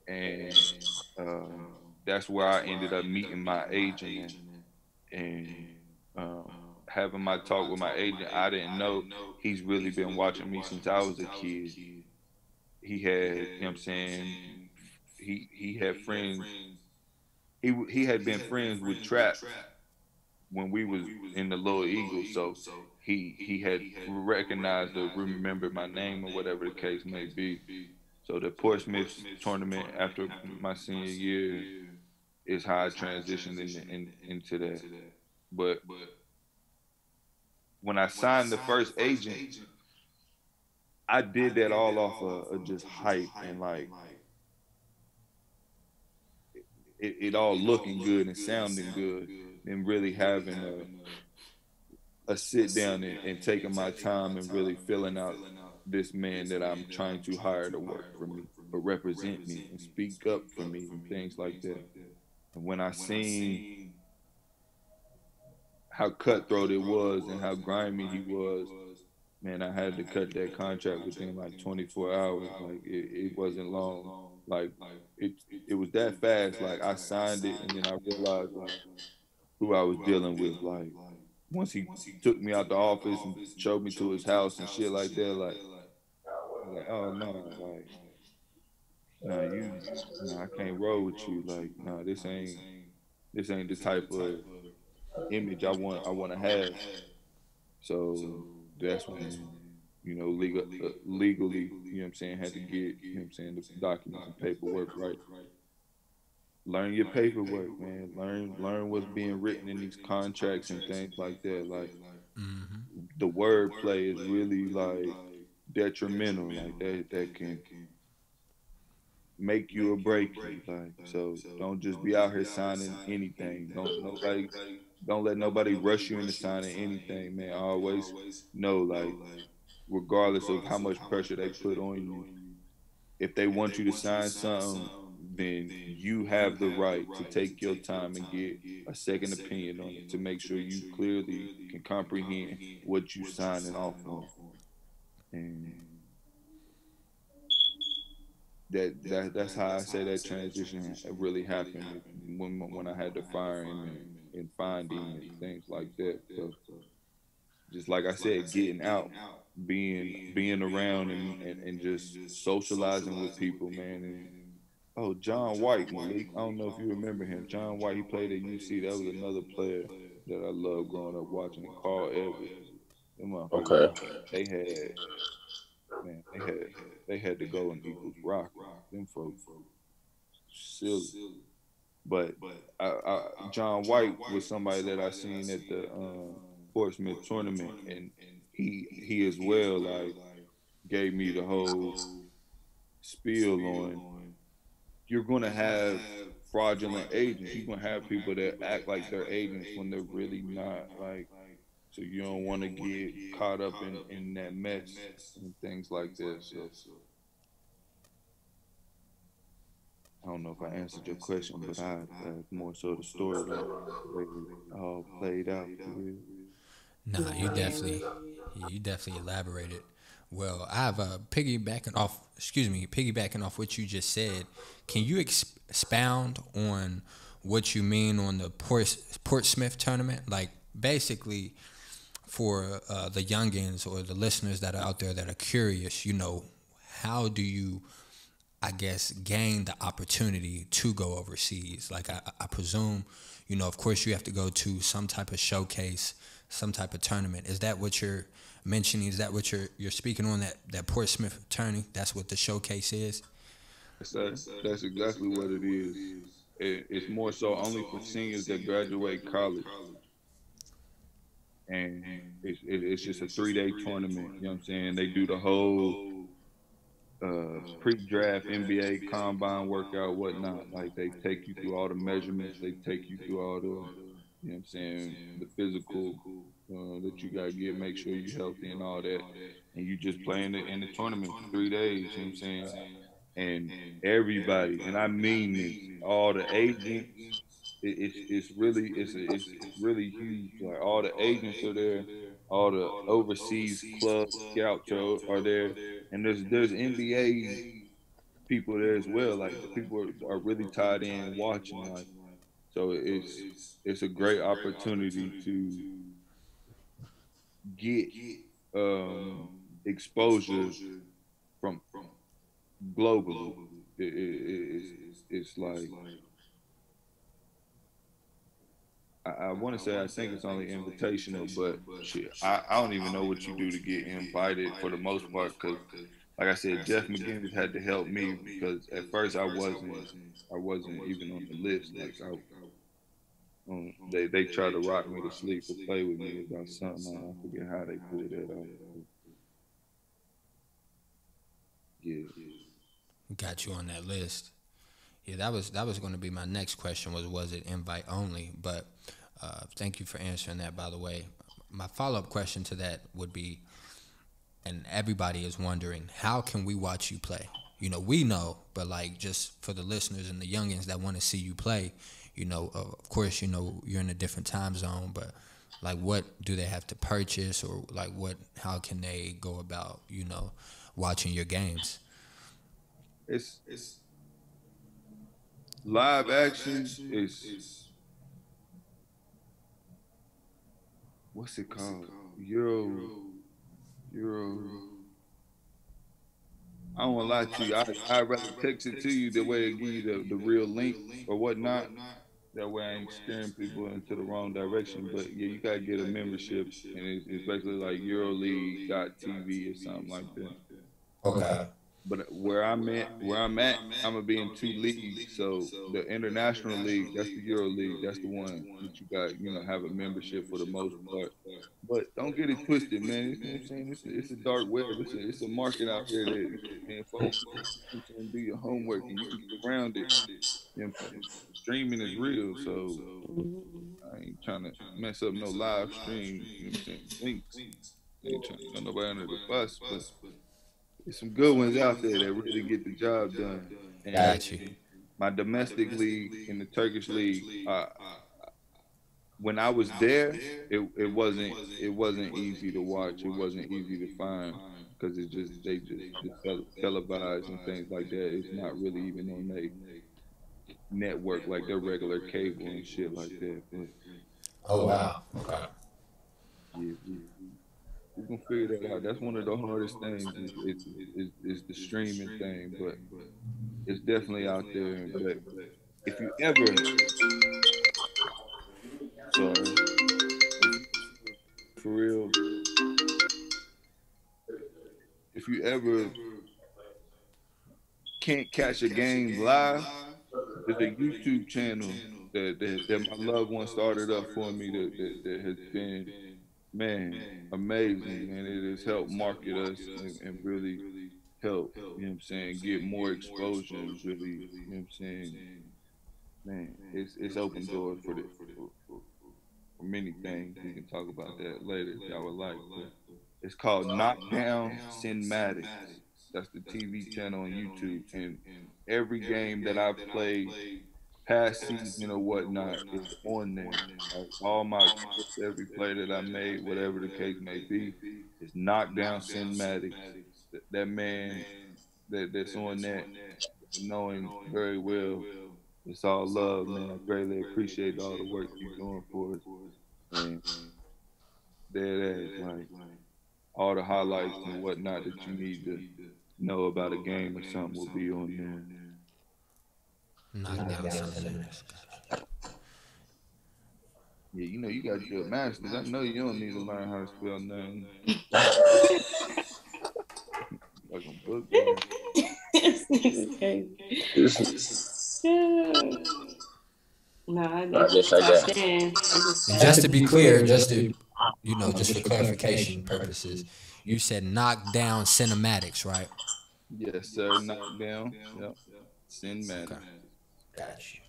and um, that's where I ended up meeting my agent and um, having my talk with my agent. I didn't know he's really been watching me since I was a kid. He had, you know what I'm saying, he had friends. He had been friends with Trap when we was in the Little Eagles, so he had recognized or remembered my name or whatever the case may be. So the Portsmouth tournament after my senior year is how I transitioned into that. But when I signed the first agent, I did that all off of just hype and like it all looking good and sounding good, and really having a sit down and taking my time and really filling out this man that I'm trying to hire to work for me or represent me and speak up for me and things like that. And when I seen how cutthroat it was and how grimy he was, man, I had to cut that contract within like 24 hours. Like it wasn't long. Like it it was that fast. Like I signed it and then I realized like who I was dealing with. Like once he took me out the office and showed me to his house and shit like that, like I was like, oh no, like no, you no, I can't roll with you. Like, no, this ain't the type of image I want to have. So that's when, legally, you know what I'm saying, had to get, you know what I'm saying, the documents and paperwork right. Learn your paperwork, man. Learn what's being written in these contracts and things like that. Like the wordplay is really like detrimental. Like that can make you or break you. Like so, don't just be out here signing anything. Don't let nobody rush you into signing anything, man. Always know, like, regardless of how much pressure they put on you, if they want you to sign something, then you have the right to take your time and get a second opinion on it to make sure you clearly can comprehend what you signing off on. And that's how I say that transition really happened when I had to fire him and find him and things like that. So just like I said, getting out, being around and just socializing with people, man. And oh, John White, Malik. I don't know if you remember him. John White, he played at UC. That was another player that I loved growing up watching. And Carl Edwards. Them motherfuckers, Okay. they had man, they had the Golden Eagles rocking. Them folks silly. But John White was somebody that I seen at the Portsmouth tournament, and he as well like gave me the whole spiel on you're gonna have fraudulent agents. You're gonna have people that act like they're agents when they're really not. Like, so you don't want to get caught up in that mess and things like that. So I don't know if I answered your question, but I more so the storyline, the way it all played out for real. Nah, Yeah, you definitely elaborated. Well, I have piggybacking off. Excuse me, piggybacking off what you just said. Can you expound on what you mean on the Portsmouth tournament? Like basically, for the youngins or the listeners that are out there that are curious, how do you, I guess, gain the opportunity to go overseas? Like I presume, of course, you have to go to some type of showcase, some type of tournament. Is that what you're mentioning? Is that what you're speaking on? That Portsmouth tourney? That's what the showcase is. That's exactly what it is. It's more so only for seniors that graduate college, and it's just a 3 day tournament. You know what I'm saying? They do the whole pre-draft NBA combine workout, whatnot. Like they take you through all the measurements, they take you through all the, you know what I'm saying, the physical that you gotta get, make sure you're healthy and all that. And you just play in the tournament for 3 days, you know what I'm saying? And everybody, and I mean this, all the agents, it's really huge. Like all the agents are there, all the overseas club scouts are there, and there's NBA people there as well. Like the people are really tied in watching. Like so, it's a great opportunity to get exposure from globally. It's like I want to say I think it's only invitational, but shit, I don't even know what you do to get invited for the most part. Because, like I said, Jeff McGinnis had to help me because at first I wasn't even on the list. Like they tried to rock me to sleep or play with me about something. I forget how they pulled that off. But yeah, Got you on that list. Yeah, that was going to be my next question. Was it invite only? But thank you for answering that. By the way, my follow up question to that would be, and everybody is wondering, how can we watch you play? We know, but like just for the listeners and the youngins that want to see you play, of course, you're in a different time zone, but like, what do they have to purchase, or like, how can they go about, watching your games? it's live action. Is what's it called? Euro. I don't want to lie to you. I'd rather text it to you the way it give you the real link or whatnot. That way I ain't steering people into the wrong direction. But yeah, you gotta get a membership, and it's basically like EuroLeague.tv or something like that. Okay. But where I'm at, I'm gonna be in two leagues. So the international league, that's the Euro League, that's the one that you got, have a membership for the most part. But don't get it twisted, man. You know what I'm saying? It's a dark web. It's a market out here that, man, folks, you know what I'm saying, do your homework and you can get around it. You know what I'm saying? Streaming is real, so I ain't trying to mess up no live stream, you know what I'm saying, links. I ain't trying to throw nobody under the bus, but there's some good ones out there that really get the job done. And Got you. my domestic league in the Turkish league, when I was there, it wasn't easy to watch. It wasn't easy to find because it's just they just televised and things like that. It's not really even on their network like their regular cable and shit like that. But Oh wow. Okay. yeah, we gonna figure that out. That's one of the hardest things is the streaming thing, but it's definitely out there. But if you ever, sorry, if you for real, if you ever can't catch a game live, there's a YouTube channel that my loved one started up for me that has been, man, amazing, man. It has helped market us and really help, you know what I'm saying, get more exposure and really, you know what I'm saying, man, it's open doors for many things. We can talk about that later if y'all would like, but it's called Knockdown Cinematics. That's the TV channel on YouTube. And every game that I've played past season or whatnot is on there. Like all my clips, every play that I made, whatever the case may be, is knockdown cinematics. That man that's on that, knowing very well, it's all love, man. I greatly appreciate all the work you're doing for us. And dead ass, like all the highlights and whatnot that you need to know about a game or something will be on there. Knockdown cinematics. Yeah, you know you got your masters. I know you don't need to learn how to spell nothing. Like a book bag. This nigga crazy. Yeah. No, I I just guess I top got. 10. I just And just to be clear, just for clarification purposes, you said knockdown cinematics, right? Yes, sir. Knockdown. Yep. Okay, Cinematic. got you.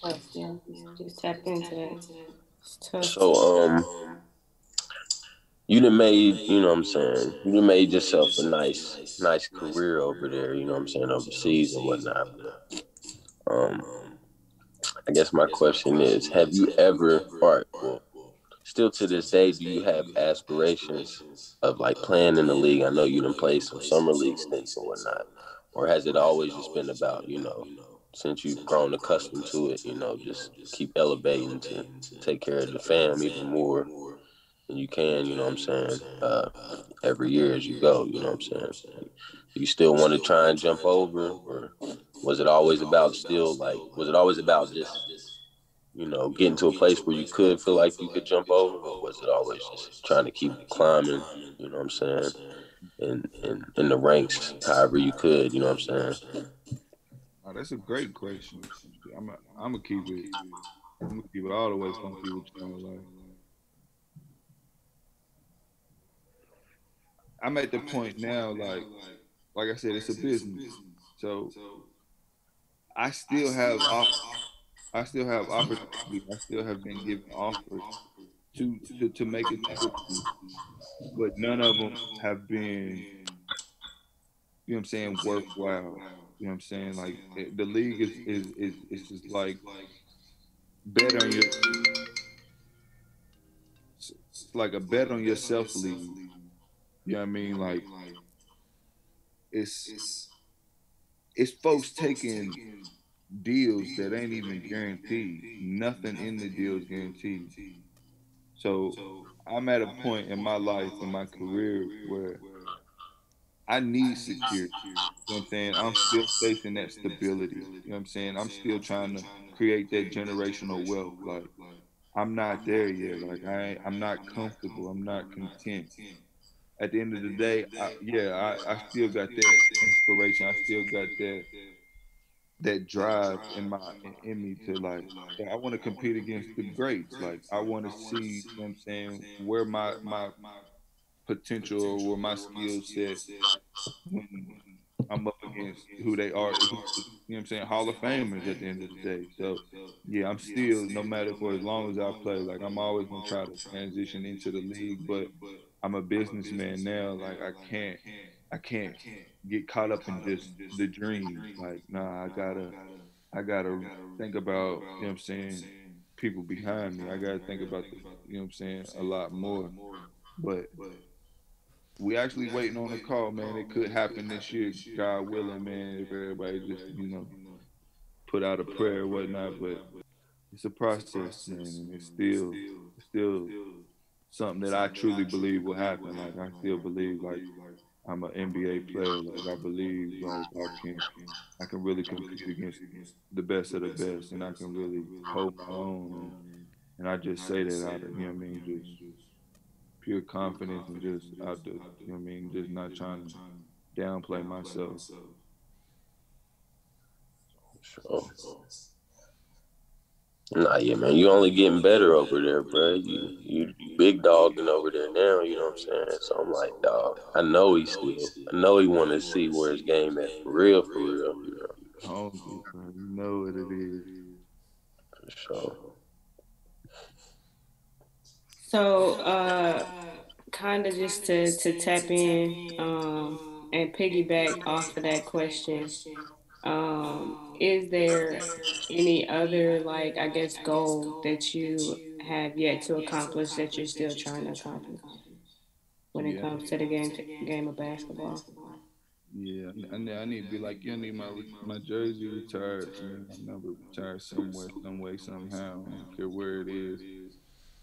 tough. Yeah, just tap into that. It's tough. So you done made, you know what I'm saying, you done made yourself a nice career over there, you know what I'm saying, overseas and whatnot. But I guess my question is, have you ever, or well, still to this day, do you have aspirations of like playing in the league? I know you done played some summer league stints and whatnot. Or has it always just been about, since you've grown accustomed to it, just keep elevating to take care of the fam even more than you can, you know what I'm saying, every year as you go, you know what I'm saying? Do you still want to try and jump over? Or was it always about just getting to a place where you could feel like you could jump over, or was it always just trying to keep climbing, you know what I'm saying, in the ranks, however you could, you know what I'm saying? Oh, that's a great question. I'm gonna keep it. I'm gonna keep it all the way funky with you. Like I'm at the point now. Like I said, it's a business. So I still have I still have opportunity. I still have been given offers to make it to the league, but none of them have been, you know what I'm saying, worthwhile. You know what I'm saying? Like the league is just like bet on your it's like a bet on yourself league. You know what I mean? Like it's it's folks taking deals that ain't even guaranteed. Nothing in the deal is guaranteed. So I'm at a point in my life in my career where I need security. You know what I'm saying? I'm still chasing that stability. You know what I'm saying? I'm still trying to create that generational wealth. Like I'm not there yet. Like I'm not comfortable. I'm not content. At the end of the day, I still got that inspiration. I still got that drive in me to like I want to compete against the greats. Like I want to see, you know what I'm saying, where my potential or where my skill set when I'm up against who they are, who, you know what I'm saying, Hall of Famers at the end of the day. So yeah, I'm still, no matter for as long as I play, like I'm always gonna try to transition into the league, but I'm a businessman now. Like I can't get caught up in just the dreams. Like, nah, I gotta think about, you know what I'm saying, people behind me. I gotta think about the, you know what I'm saying, a lot more. But we actually waiting on a call, man. It could happen this year, God willing, man, if everybody just, put out a prayer or whatnot. But it's a process, man, and it's still something that I truly believe will happen. Like I still believe like I'm an NBA player. Like I believe like I can really compete against the best of the best, and I can really hold my own. And I just say that out of, you know what I mean, just pure confidence and just out the, you know what I mean, just not trying to downplay myself. So, nah, yeah, man, you only getting better over there, bro. You big dogging over there now, you know what I'm saying? So I'm like, dog, I know he want to see where his game at for real, Hungry, bro. You know what it is. for sure. So, kind of just to tap in, and piggyback off of that question, is there any other, like, I guess, goal that you have yet to accomplish that you're still trying to accomplish when it Yeah, comes to the game of basketball? yeah. I need to be like you. I need my jersey retired. I need my number retired somewhere, some way, somehow. I don't care where it is.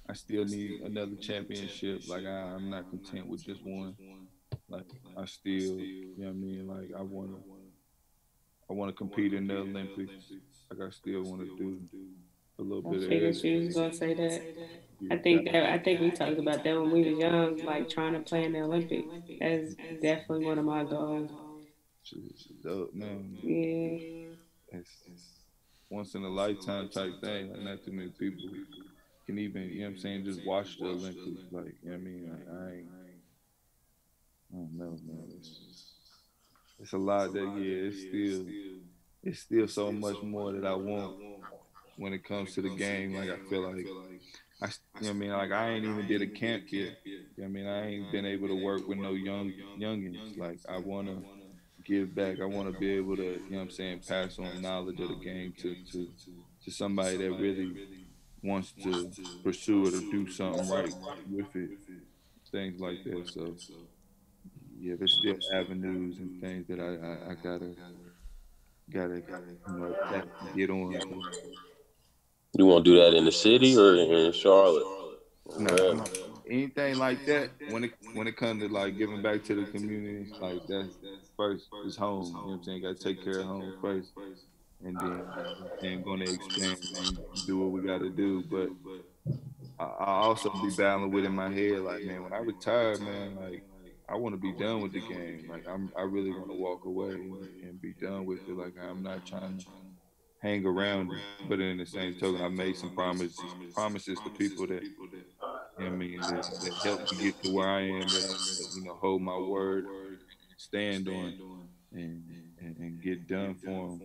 I still need another championship. Like I'm not content with just one. Like I still, you know what I mean. Like I wanna compete in the Olympics. Like I still want to do a little I bit of figured you was everything. gonna say that. Yeah, that, I think we talked about that when we was young, like trying to play in the Olympics. That's definitely one of my goals. shit's dope, man. Yeah, It's once in a lifetime type thing. Like not too many people can even, you know what I'm saying, just watch the Olympics. Like, you know what I mean? Like, I don't know, man. It's a lot that, yeah, it's still so much more that I want when it comes to the game. Like, I feel like you know what I mean? Like, I ain't even did a camp yet. You know what I mean? I ain't been able to work with no youngins. Like, I want to give back. I want to be able to, you know what I'm saying, pass on knowledge of the game to somebody that really wants to pursue it or do something right with it, things like that. So yeah, there's still avenues and things that I gotta tap and get on. But You want to do that in the city or in Charlotte or nah, wherever? anything like that when it comes to like giving back to the community, like that's first is home. You know what I'm saying? Gotta take care of home first, and then and going to expand and do what we got to do. But I also be battling with in my head, like, man, when I retire, man, like, I want to be done with the game. Like, I really want to walk away and be done with it. Like, I'm not trying to hang around it. But in the same token, I made some promises to people that, you know what I mean, that helped me get to where I am, that I want to, hold my word, stand on, and get done for them.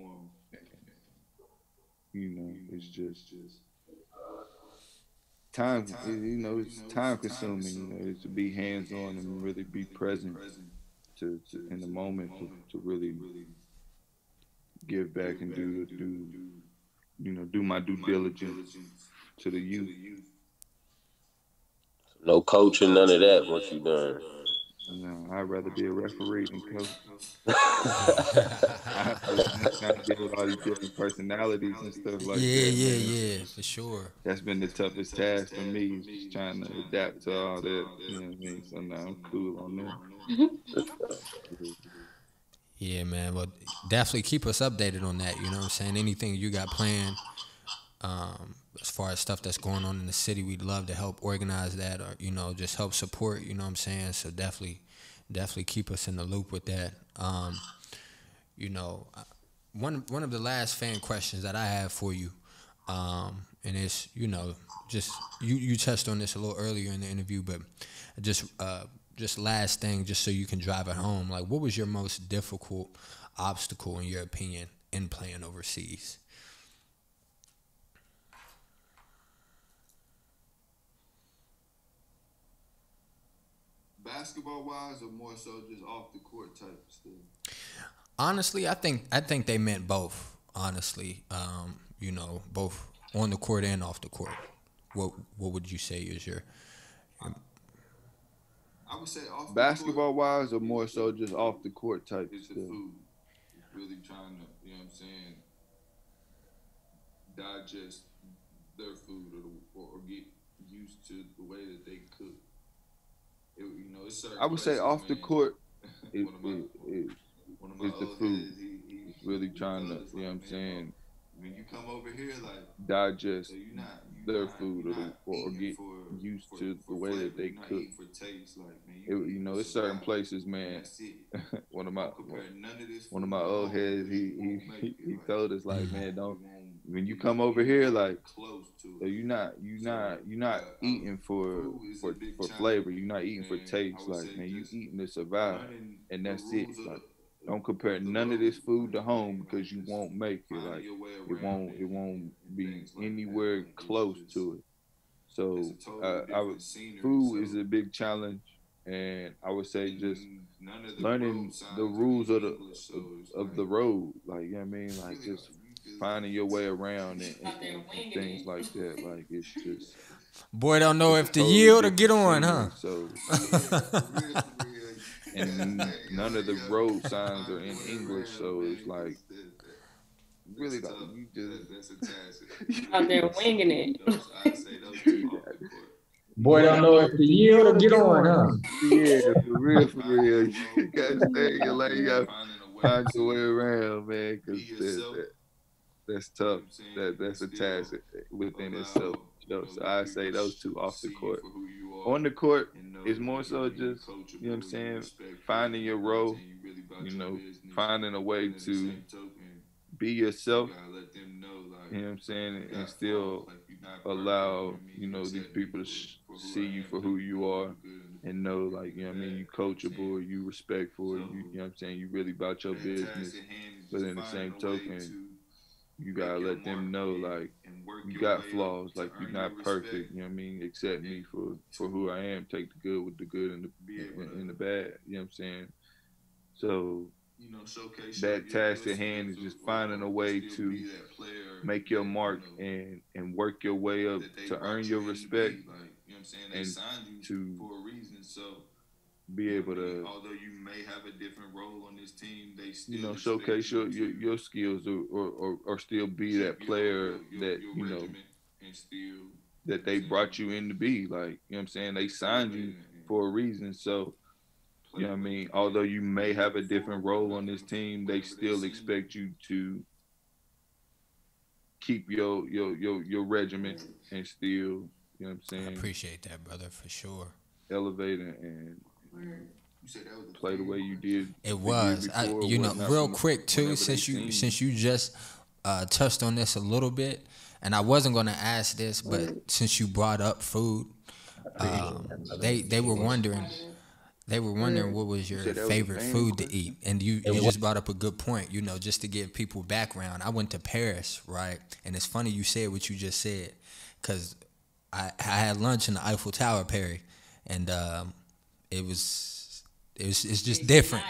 It's just time. It's time consuming. It's to be hands on and really be present to in the moment to really give back and do my due diligence to the youth. No coaching, none of that once you done. I'd rather be a referee than coach. I'm trying to deal with all these different personalities and stuff like Yeah, that, yeah, man. yeah, for sure. That's been the toughest task for me, is just trying to adapt to all that. You know what I mean? So now I'm cool on that. Yeah, man. Well, definitely keep us updated on that. You know what I'm saying? Anything you got planned, as far as stuff that's going on in the city, we'd love to help organize that, or just help support. You know what I'm saying? So definitely keep us in the loop with that. You know, one of the last fan questions that I have for you, and it's just you touched on this a little earlier in the interview, but just last thing, just so you can drive it home. Like, what was your most difficult obstacle in your opinion in playing overseas? Basketball wise, or more so just off the court type stuff? Honestly, I think they meant both. Honestly, both on the court and off the court. What would you say is your I would say off basketball wise, or more so just off the court type it's stuff. The food. It's really trying to, you know what I'm saying, digest their food or get used to the way that they cook. It's certain I would say off the court, it's the food. It's really trying to, you know what I'm saying, when you come over here, like digest their food or get used to the way that they cook. For taste, like man, it's certain places, man. one of my one of my old heads, he told us like, man, don't when you come over here, like, so you're not eating for flavor. You're not eating for taste. Like, man, you eating to survive, and that's it. Like, don't compare none of this food to home because you won't make it. Like, it won't be anywhere close to it. So food is a big challenge, and I would say just learning the rules of the road. Like, you know what I mean, like just finding your way around and things like that. Like Boy, don't know it's a if to totally yield or get different on, huh? scenery. So and none of the road signs are in English, so it's like really like you Out there winging it. Boy, don't know if to yield or get on, huh? yeah, for real. You gotta stay in your lane. You gotta find your way around, man, because that's tough. That's a task within itself. So I say those two off the court. On the court, it's more so just, you know what I'm saying, finding your role, you know, finding a way to be yourself, you know what I'm saying, and still allow, you know, these people to see you for who you are and know, like, you know what I mean, you coachable, you respectful, you know what I'm saying, you really about your business. But in the same token, you gotta let them know, like, you got flaws, like you're not perfect, you know what I mean, accept me for who I am, take the good with the good and the bad, you know what I'm saying. So that task at hand is just finding a way to make your mark and work your way up to earn your respect and to be able to, you know, showcase your skills or still be that player that, you know, that they brought you in to be. Like, you know what I'm saying, they signed you for a reason. So, you know what I mean, although you may have a different role on this team, they still expect you to keep your regiment and still, you know what I'm I saying, appreciate that, brother, for sure. elevate and play the way you did It the year was, before or whatnot real from quick too, whenever they seen you. since you just touched on this a little bit, and I wasn't gonna ask this, but since you brought up food, they were wondering. They were wondering what was You your said that was a favorite fan food to eat, question? and you just brought up a good point. You know, just to give people background, I went to Paris, right? And it's funny you said what you just said, cause I had lunch in the Eiffel Tower, Perry, and it was it's just different.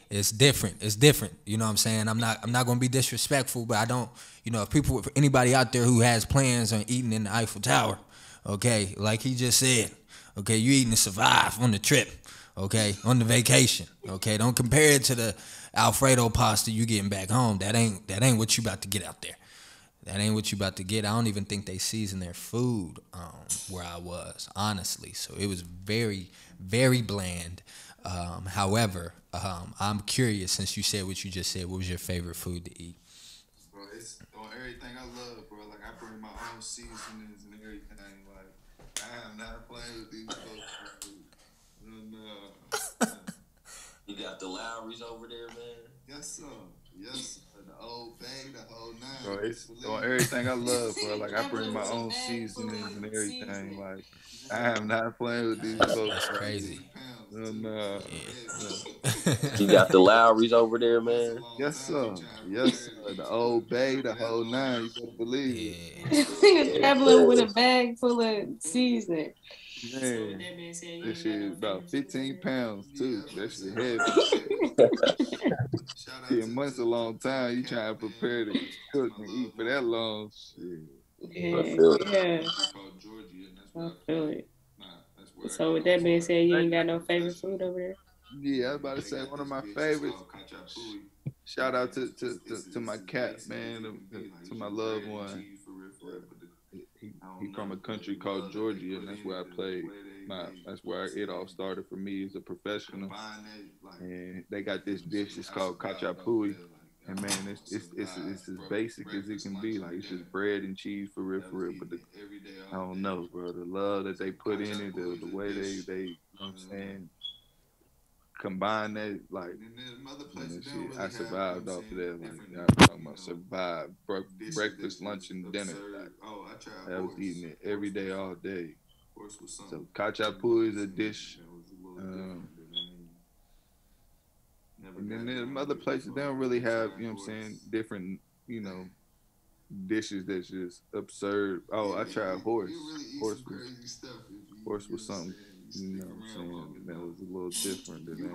It's different. It's different. You know what I'm saying? I'm not gonna be disrespectful, but I don't. You know, if people, if anybody out there who has plans on eating in the Eiffel Tower, okay, like he just said, okay, you eating to survive on the trip, okay, on the vacation, okay. Don't compare it to the Alfredo pasta you getting back home. That ain't what you about to get out there. That ain't what you about to get. I don't even think they season their food where I was, honestly. So it was very, very bland. However, I'm curious, since you said what you just said, what was your favorite food to eat? Bro, it's on everything I love, bro. Like I bring my own seasonings and everything. Like I am not playing with these folks. And, You got the Lowrys over there, man. yes, sir. Yes, sir. The old bay, the whole nine. Bro, it's on everything I love, bro. Like I bring my own seasonings and everything. Like I am not playing with these folks. That's Like, crazy. and, You got the Lowrys over there, man. yes, sir. Yes, sir. The old bay, the whole nine. You better believe it. Yeah. Traveling with a bag full of seasoning. Man, this shit is about 15 pounds too. That shit heavy. Yeah, months a long time. You trying to prepare to cook and eat for that long. Shit. I Yeah, feel it. yeah. I feel it. So with that being said, you ain't got no favorite food over there? Yeah, I was about to say one of my favorites. Shout out to my cat, man, to my loved one. He from a country called Georgia, and that's where I played. That's where it all started for me as a professional. And they got this dish. It's called kachapui, and man, it's as basic as it can be. Like it's just bread and cheese for real, for real. But I don't know, bro. The love that they put in it, the way they, you know what I'm saying, combine that, like, man, shit, I survived off of that. Like, I'm talking about survive breakfast, lunch, and dinner. Like, I was eating it every day, all day. So, kachapu is a dish. And then there's other places they don't really have, you know what I'm saying, different, you know, dishes that's just absurd. Oh, I tried horse. Horse was horse was something. You know what I'm saying? That was a little different than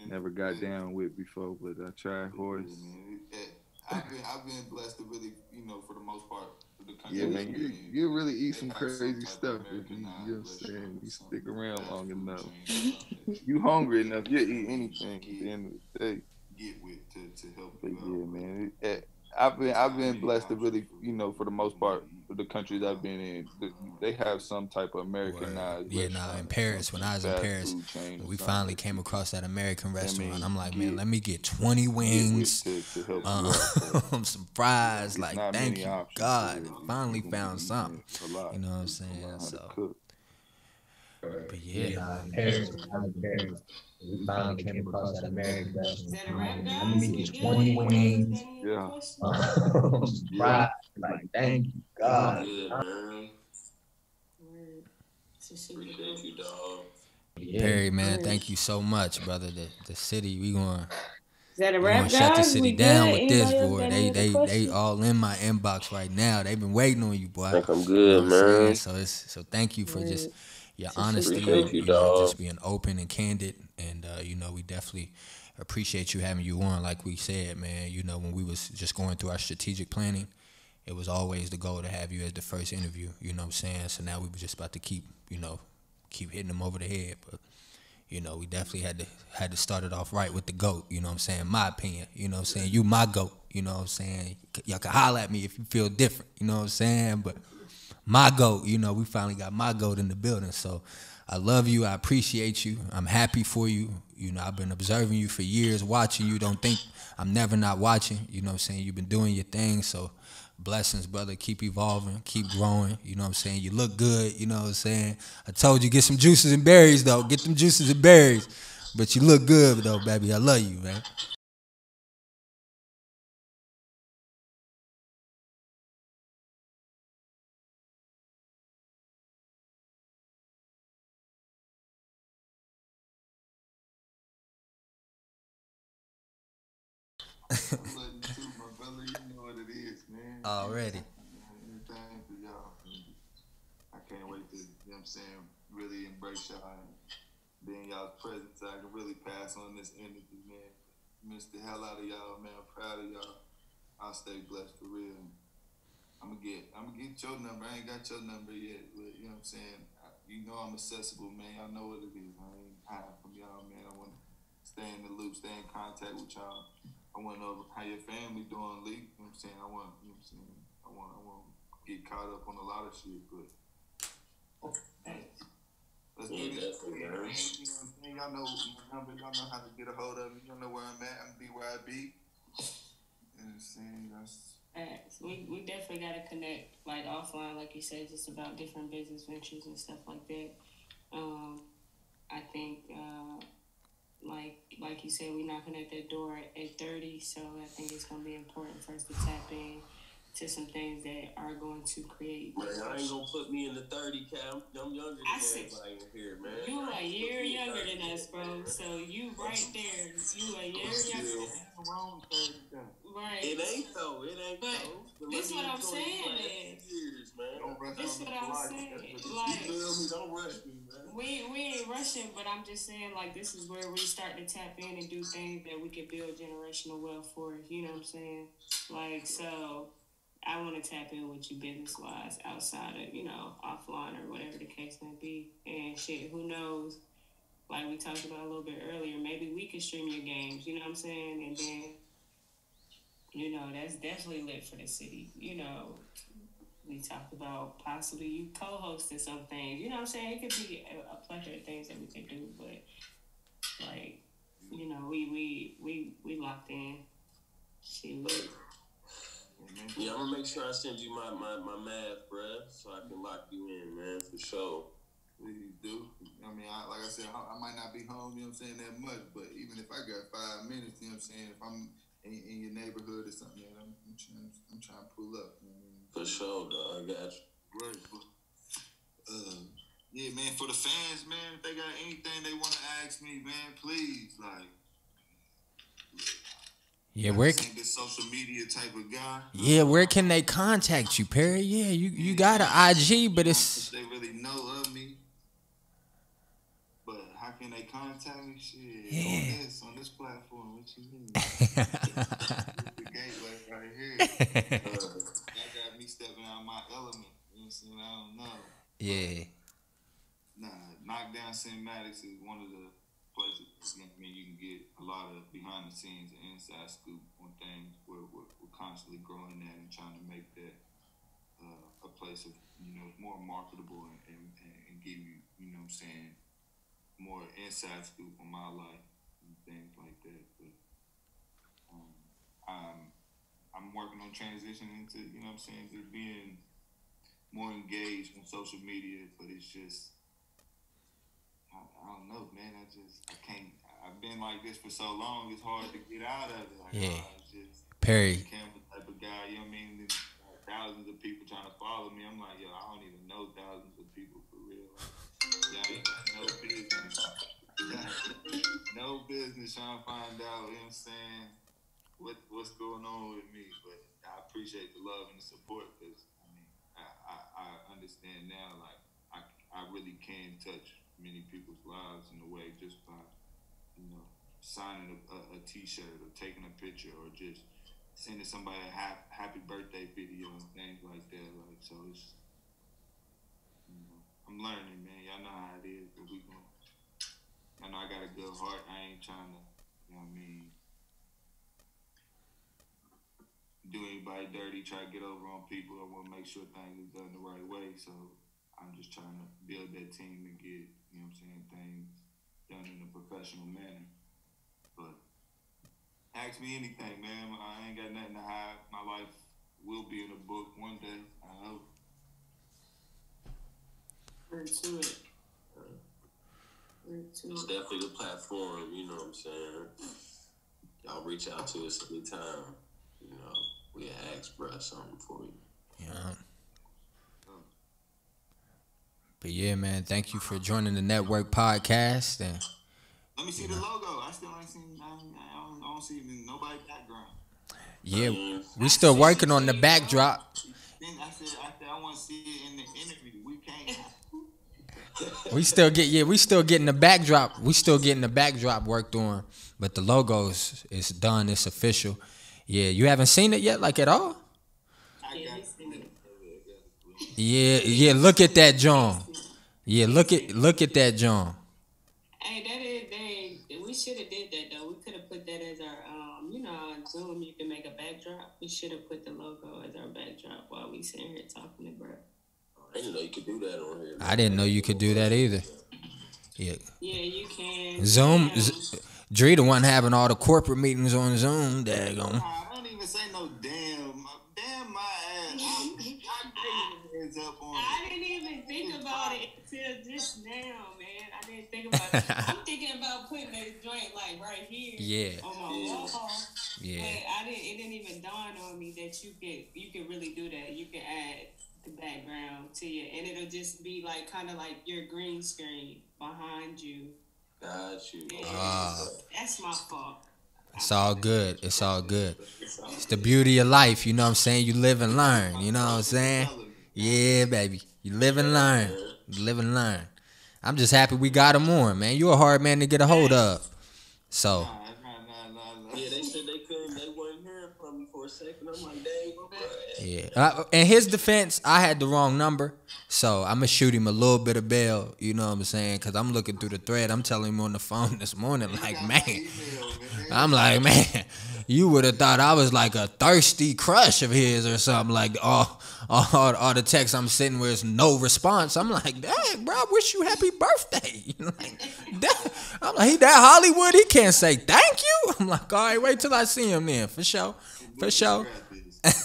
I never got down with before, but I tried horse. I've been blessed to really, for the most part, the country. Yeah, man, you really eat some crazy stuff if you know what I'm saying. You stick around long enough. You hungry enough, you eat anything at the end of the day. Get with to help. But yeah, man, I've been blessed to really, for the most part, the countries I've been in, they have some type of Americanized yeah, nah, in Paris, when I was in Paris, when we finally came across that American restaurant, I'm like, man, let me get 20 wings, some fries, like, thank you, God, finally found something, you know what I'm saying, so, but yeah. Paris, I was in Paris. We finally came across that American Is restaurant. that a wrap, Let me guys? get We good? 20 Anybody wings. got any other questions? Right. Like, thank you, God. Good, man. Word. It's a super Appreciate you, dog. Yeah. Perry, man, thank you so much, brother. The city, we gonna Is that a we wrap, gonna shut the guys? city We down good? with this, Anybody else boy. got They any other they they questions? all in my inbox right now. They've been waiting on you, boy. I think I'm You know good, what I'm saying? man. So thank you for just Word. your It's a honesty super and Appreciate you, dog. just being open and candid. And we definitely appreciate you having you on. Like we said, man, when we was just going through our strategic planning, it was always the goal to have you as the first interview. You know what I'm saying? So now we were just about to keep hitting them over the head, but. We definitely had to start it off right with the GOAT, you know what I'm saying? My opinion, you know what I'm saying? You my GOAT, you know what I'm saying? Y'all can holler at me if you feel different, you know what I'm saying? But my GOAT, we finally got my GOAT in the building. So I love you. I appreciate you. I'm happy for you. I've been observing you for years, watching you. Don't think I'm never not watching, you know what I'm saying? You've been doing your thing, so blessings, brother. Keep evolving, keep growing. You know what I'm saying? You look good. You know what I'm saying? I told you, get some juices and berries, though. Get them juices and berries. But you look good, though, baby. I love you, man. I love you too, my brother. You know what it is, man. Already. Anything for y'all. I can't wait to, really embrace y'all and be in y'all's presence so I can really pass on this energy, man. Miss the hell out of y'all, man. I'm proud of y'all. I'll stay blessed for real. I'm gonna get your number. I ain't got your number yet, but you know what I'm saying? I'm accessible, man. Y'all know what it is. I ain't hiding from y'all, man. I want to stay in the loop, stay in contact with y'all. I want to know how your family doing, Lee. You know what I'm saying? I want to get caught up on a lot of shit, but let's do this. You know what I'm saying? Y'all know my number. Y'all know how to get a hold of me. Y'all know where I'm at. I'm be where I be. You know what I'm saying? Facts. We definitely got to connect, like offline, like you said, just about different business ventures and stuff like that. I think, like you said, we're knocking at that door at 8:30, so I think it's going to be important for us to tap in to some things that are going to create. Man, I ain't gonna put me in the 30 cap. I'm younger than everybody in here, man. You a year younger than us, bro. So you right there. You a year younger. Right. It ain't though. It ain't though. But this is what I'm saying is. Years, man. This is what I'm saying. Like, you feel me? Don't rush me, man. We ain't rushing, but I'm just saying, like, this is where we start to tap in and do things that we can build generational wealth for. You know what I'm saying? Like, so I want to tap in with you business wise outside of, offline or whatever the case may be. And shit, who knows? Like we talked about a little bit earlier, maybe we could stream your games, you know what I'm saying? And then, that's definitely lit for the city. We talked about possibly you co-hosting some things. You know what I'm saying? It could be a plethora of things that we could do, but like, we locked in. Shit. Yeah, I'm gonna make sure I send you my math, bruh, so I can lock you in, man, for sure. Please do. Like I said, I might not be home, you know what I'm saying, that much, but even if I got 5 minutes, you know what I'm saying, if I'm in your neighborhood or something, I'm trying to pull up. You know what I mean? For sure, dog. I got you. Right. Yeah, man, for the fans, man, if they got anything they want to ask me, man, please, like. Yeah, I just ain't this social media type of guy. yeah, where can they contact you, Perry? Yeah, you got an IG, but it's They really know of me. But how can they contact me? Shit, on this platform. What you mean? The gateway right here. That got me stepping out my element. You know what I'm saying? I don't know. yeah. Knockdown Cinematics is one of the places. You can get a lot of behind the scenes and inside scoop on things. We're constantly growing that and trying to make that a place of more marketable and give you what I'm saying, more inside scoop on my life and things like that. But I'm working on transitioning into what I'm saying, to being more engaged on social media. But it's just I don't know, man. I can't. I've been like this for so long. It's hard to get out of it. Like, Yeah. it's just Perry. camera type of guy. You know what I mean? Thousands of people trying to follow me. I'm like, yo, I don't even know thousands of people for real. Y'all ain't got no business. No business trying to find out. You know what I'm saying? What's going on with me? But I appreciate the love and the support, because I understand now. Like I really can touch many people's lives in a way just by signing a T-shirt or taking a picture or just sending somebody a happy birthday video and things like that. Like, so it's I'm learning, man. Y'all know how it is, but I know I got a good heart. I ain't trying to do anybody dirty, try to get over on people. I want to make sure things are done the right way. So I'm just trying to build that team and get, things done in a professional manner. But ask me anything, man. I ain't got nothing to hide. My life will be in a book one day, I hope. To it. It's definitely the platform, you know what I'm saying? Y'all reach out to us anytime. We express something for you. Yeah. But yeah, man, thank you for joining the network podcast. And let me see the logo. I still ain't seen. I don't see nobody background. Yeah, we still working on the backdrop. Then I said I want to see it in the interview. We can't. We still getting the backdrop. We still getting the backdrop worked on, but the logos is done. It's official. Yeah, you haven't seen it yet, like at all. Yeah. Look at that, John. Yeah, look at that, John. Hey, we should have did that though. We could have put that as our on Zoom you can make a backdrop. We should have put the logo as our backdrop while we sitting here talking to bro. I didn't know you could do that on here. I didn't know you could do that either. Yeah. Yeah, you can. Zoom. Dre the one having all the corporate meetings on Zoom. Daggone. I don't even say no damn my ass. I didn't even think about it until just now, man. I didn't think about it. I'm thinking about putting this joint like right here. Yeah. On my wall. Yeah. But it didn't even dawn on me that you can really do that. You can add the background to you, and it'll just be like kind of like your green screen behind you. Got you. That's my fault. It's all good. It's all good. It's the beauty of life. You know what I'm saying? You live and learn. You know what I'm saying? Yeah, baby. You live and learn. You live and learn. I'm just happy we got him on, man. You're a hard man to get a hold of. So. Yeah, they said they weren't hearing from me for a second. I'm like, dang, yeah. In his defense, I had the wrong number. So I'm going to shoot him a little bit of bail. You know what I'm saying? Because I'm looking through the thread. I'm telling him on the phone this morning, like, man. I'm like, man, you would have thought I was like a thirsty crush of his or something. Like, all the texts I'm sitting with is no response. I'm like, dang, bro, I wish you happy birthday. I'm like, he that Hollywood, he can't say thank you. I'm like, all right, wait till I see him then, for sure. For sure. That's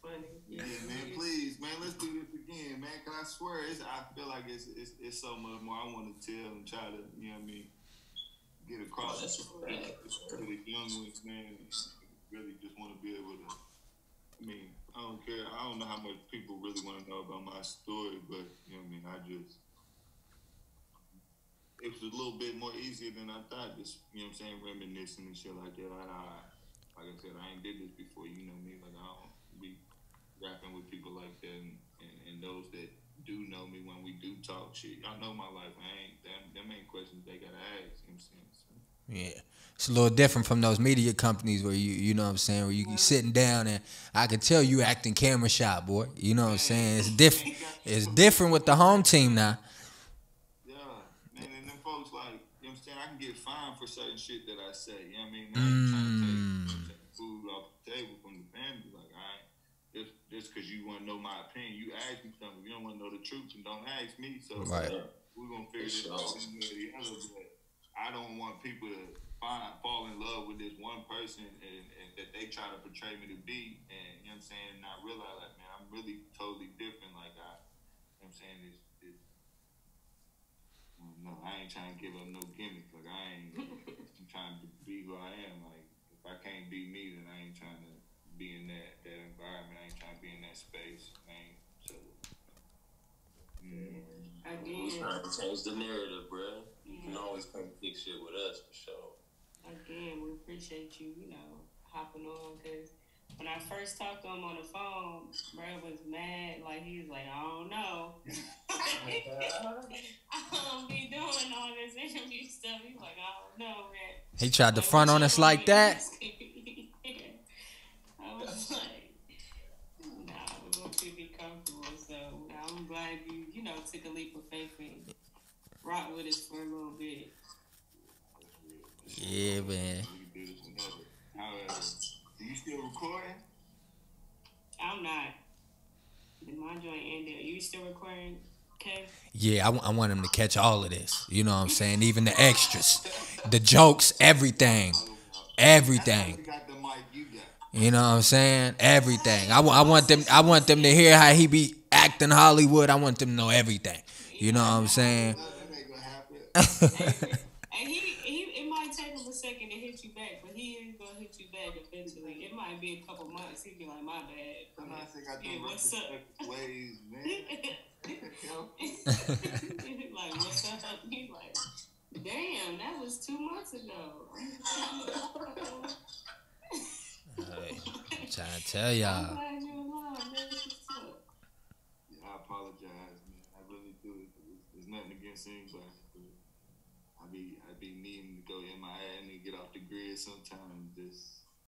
funny. Yeah, man, please, man, let's do this again, man. Cause I swear, I feel like it's so much more I want to tell and try to, get across. That's right. To the young ones, man, really just want to be able to. I don't care. I don't know how much people really want to know about my story, but I it was a little bit more easier than I thought. Just, you know what I'm saying, reminiscing and shit like that. Like I said, I ain't did this before. You know me. Like I don't be rapping with people like that, and those that do know me when we do talk shit. Y'all know my life. I ain't them ain't questions they gotta ask. You know what I'm saying? So, Yeah. It's a little different from those media companies where you know what I'm saying, where you sitting down and I can tell you acting camera shy, boy. You know what I'm saying? It's different. It's different with the home team now. yeah, man, and them folks like, you know what I'm saying, I can get fined for certain shit that I say. You know what I mean? I ain't trying to take, you know what I'm saying, food off the table from the family. Like, I ain't just because you want to know my opinion, you ask me something. You don't want to know the truth, and don't ask me. So Right. we're gonna figure this out one way or the other. But I don't want people to fall in love with this one person and that they try to portray me to be, and you know what I'm saying, not realize like, man, I'm really totally different. Like you know what I'm saying, no, I ain't trying to give up no gimmick. Like I'm trying to be who I am. Like if I can't be me, then I ain't trying to be in that environment. I ain't trying to be in that space. I ain't so. We're trying to change the narrative, bro. You can always come fix shit with us for sure. Again, we appreciate you, hopping on, because when I first talked to him on the phone, bro was mad. Like, he was like, I don't know. I don't be doing all this interview stuff. He's like, I don't know, man. He tried to front on us like that. I was like, nah, we're going to be comfortable. So I'm glad you took a leap of faith and rock with us for a little bit. Yeah, man. Do you still recording? I'm not. My joint ended. Are you still recording, Kev? Yeah, I want him to catch all of this. You know what I'm saying? Even the extras, the jokes, everything. Everything. You know what I'm saying? Everything. I want them to hear how he be acting Hollywood. I want them to know everything. You know what I'm saying? And it might take him a second to hit you back, but he is gonna hit you back eventually. It might be a couple months. He'd be like, my bad. What's up? Ways, man. Like, what's up? He's like, damn, that was 2 months ago. Hey, I'm trying to tell y'all. I'm glad you're alive, man. Yeah, I apologize, man. I really do. There's nothing against anybody. I be needing to go MIA and get off the grid sometimes.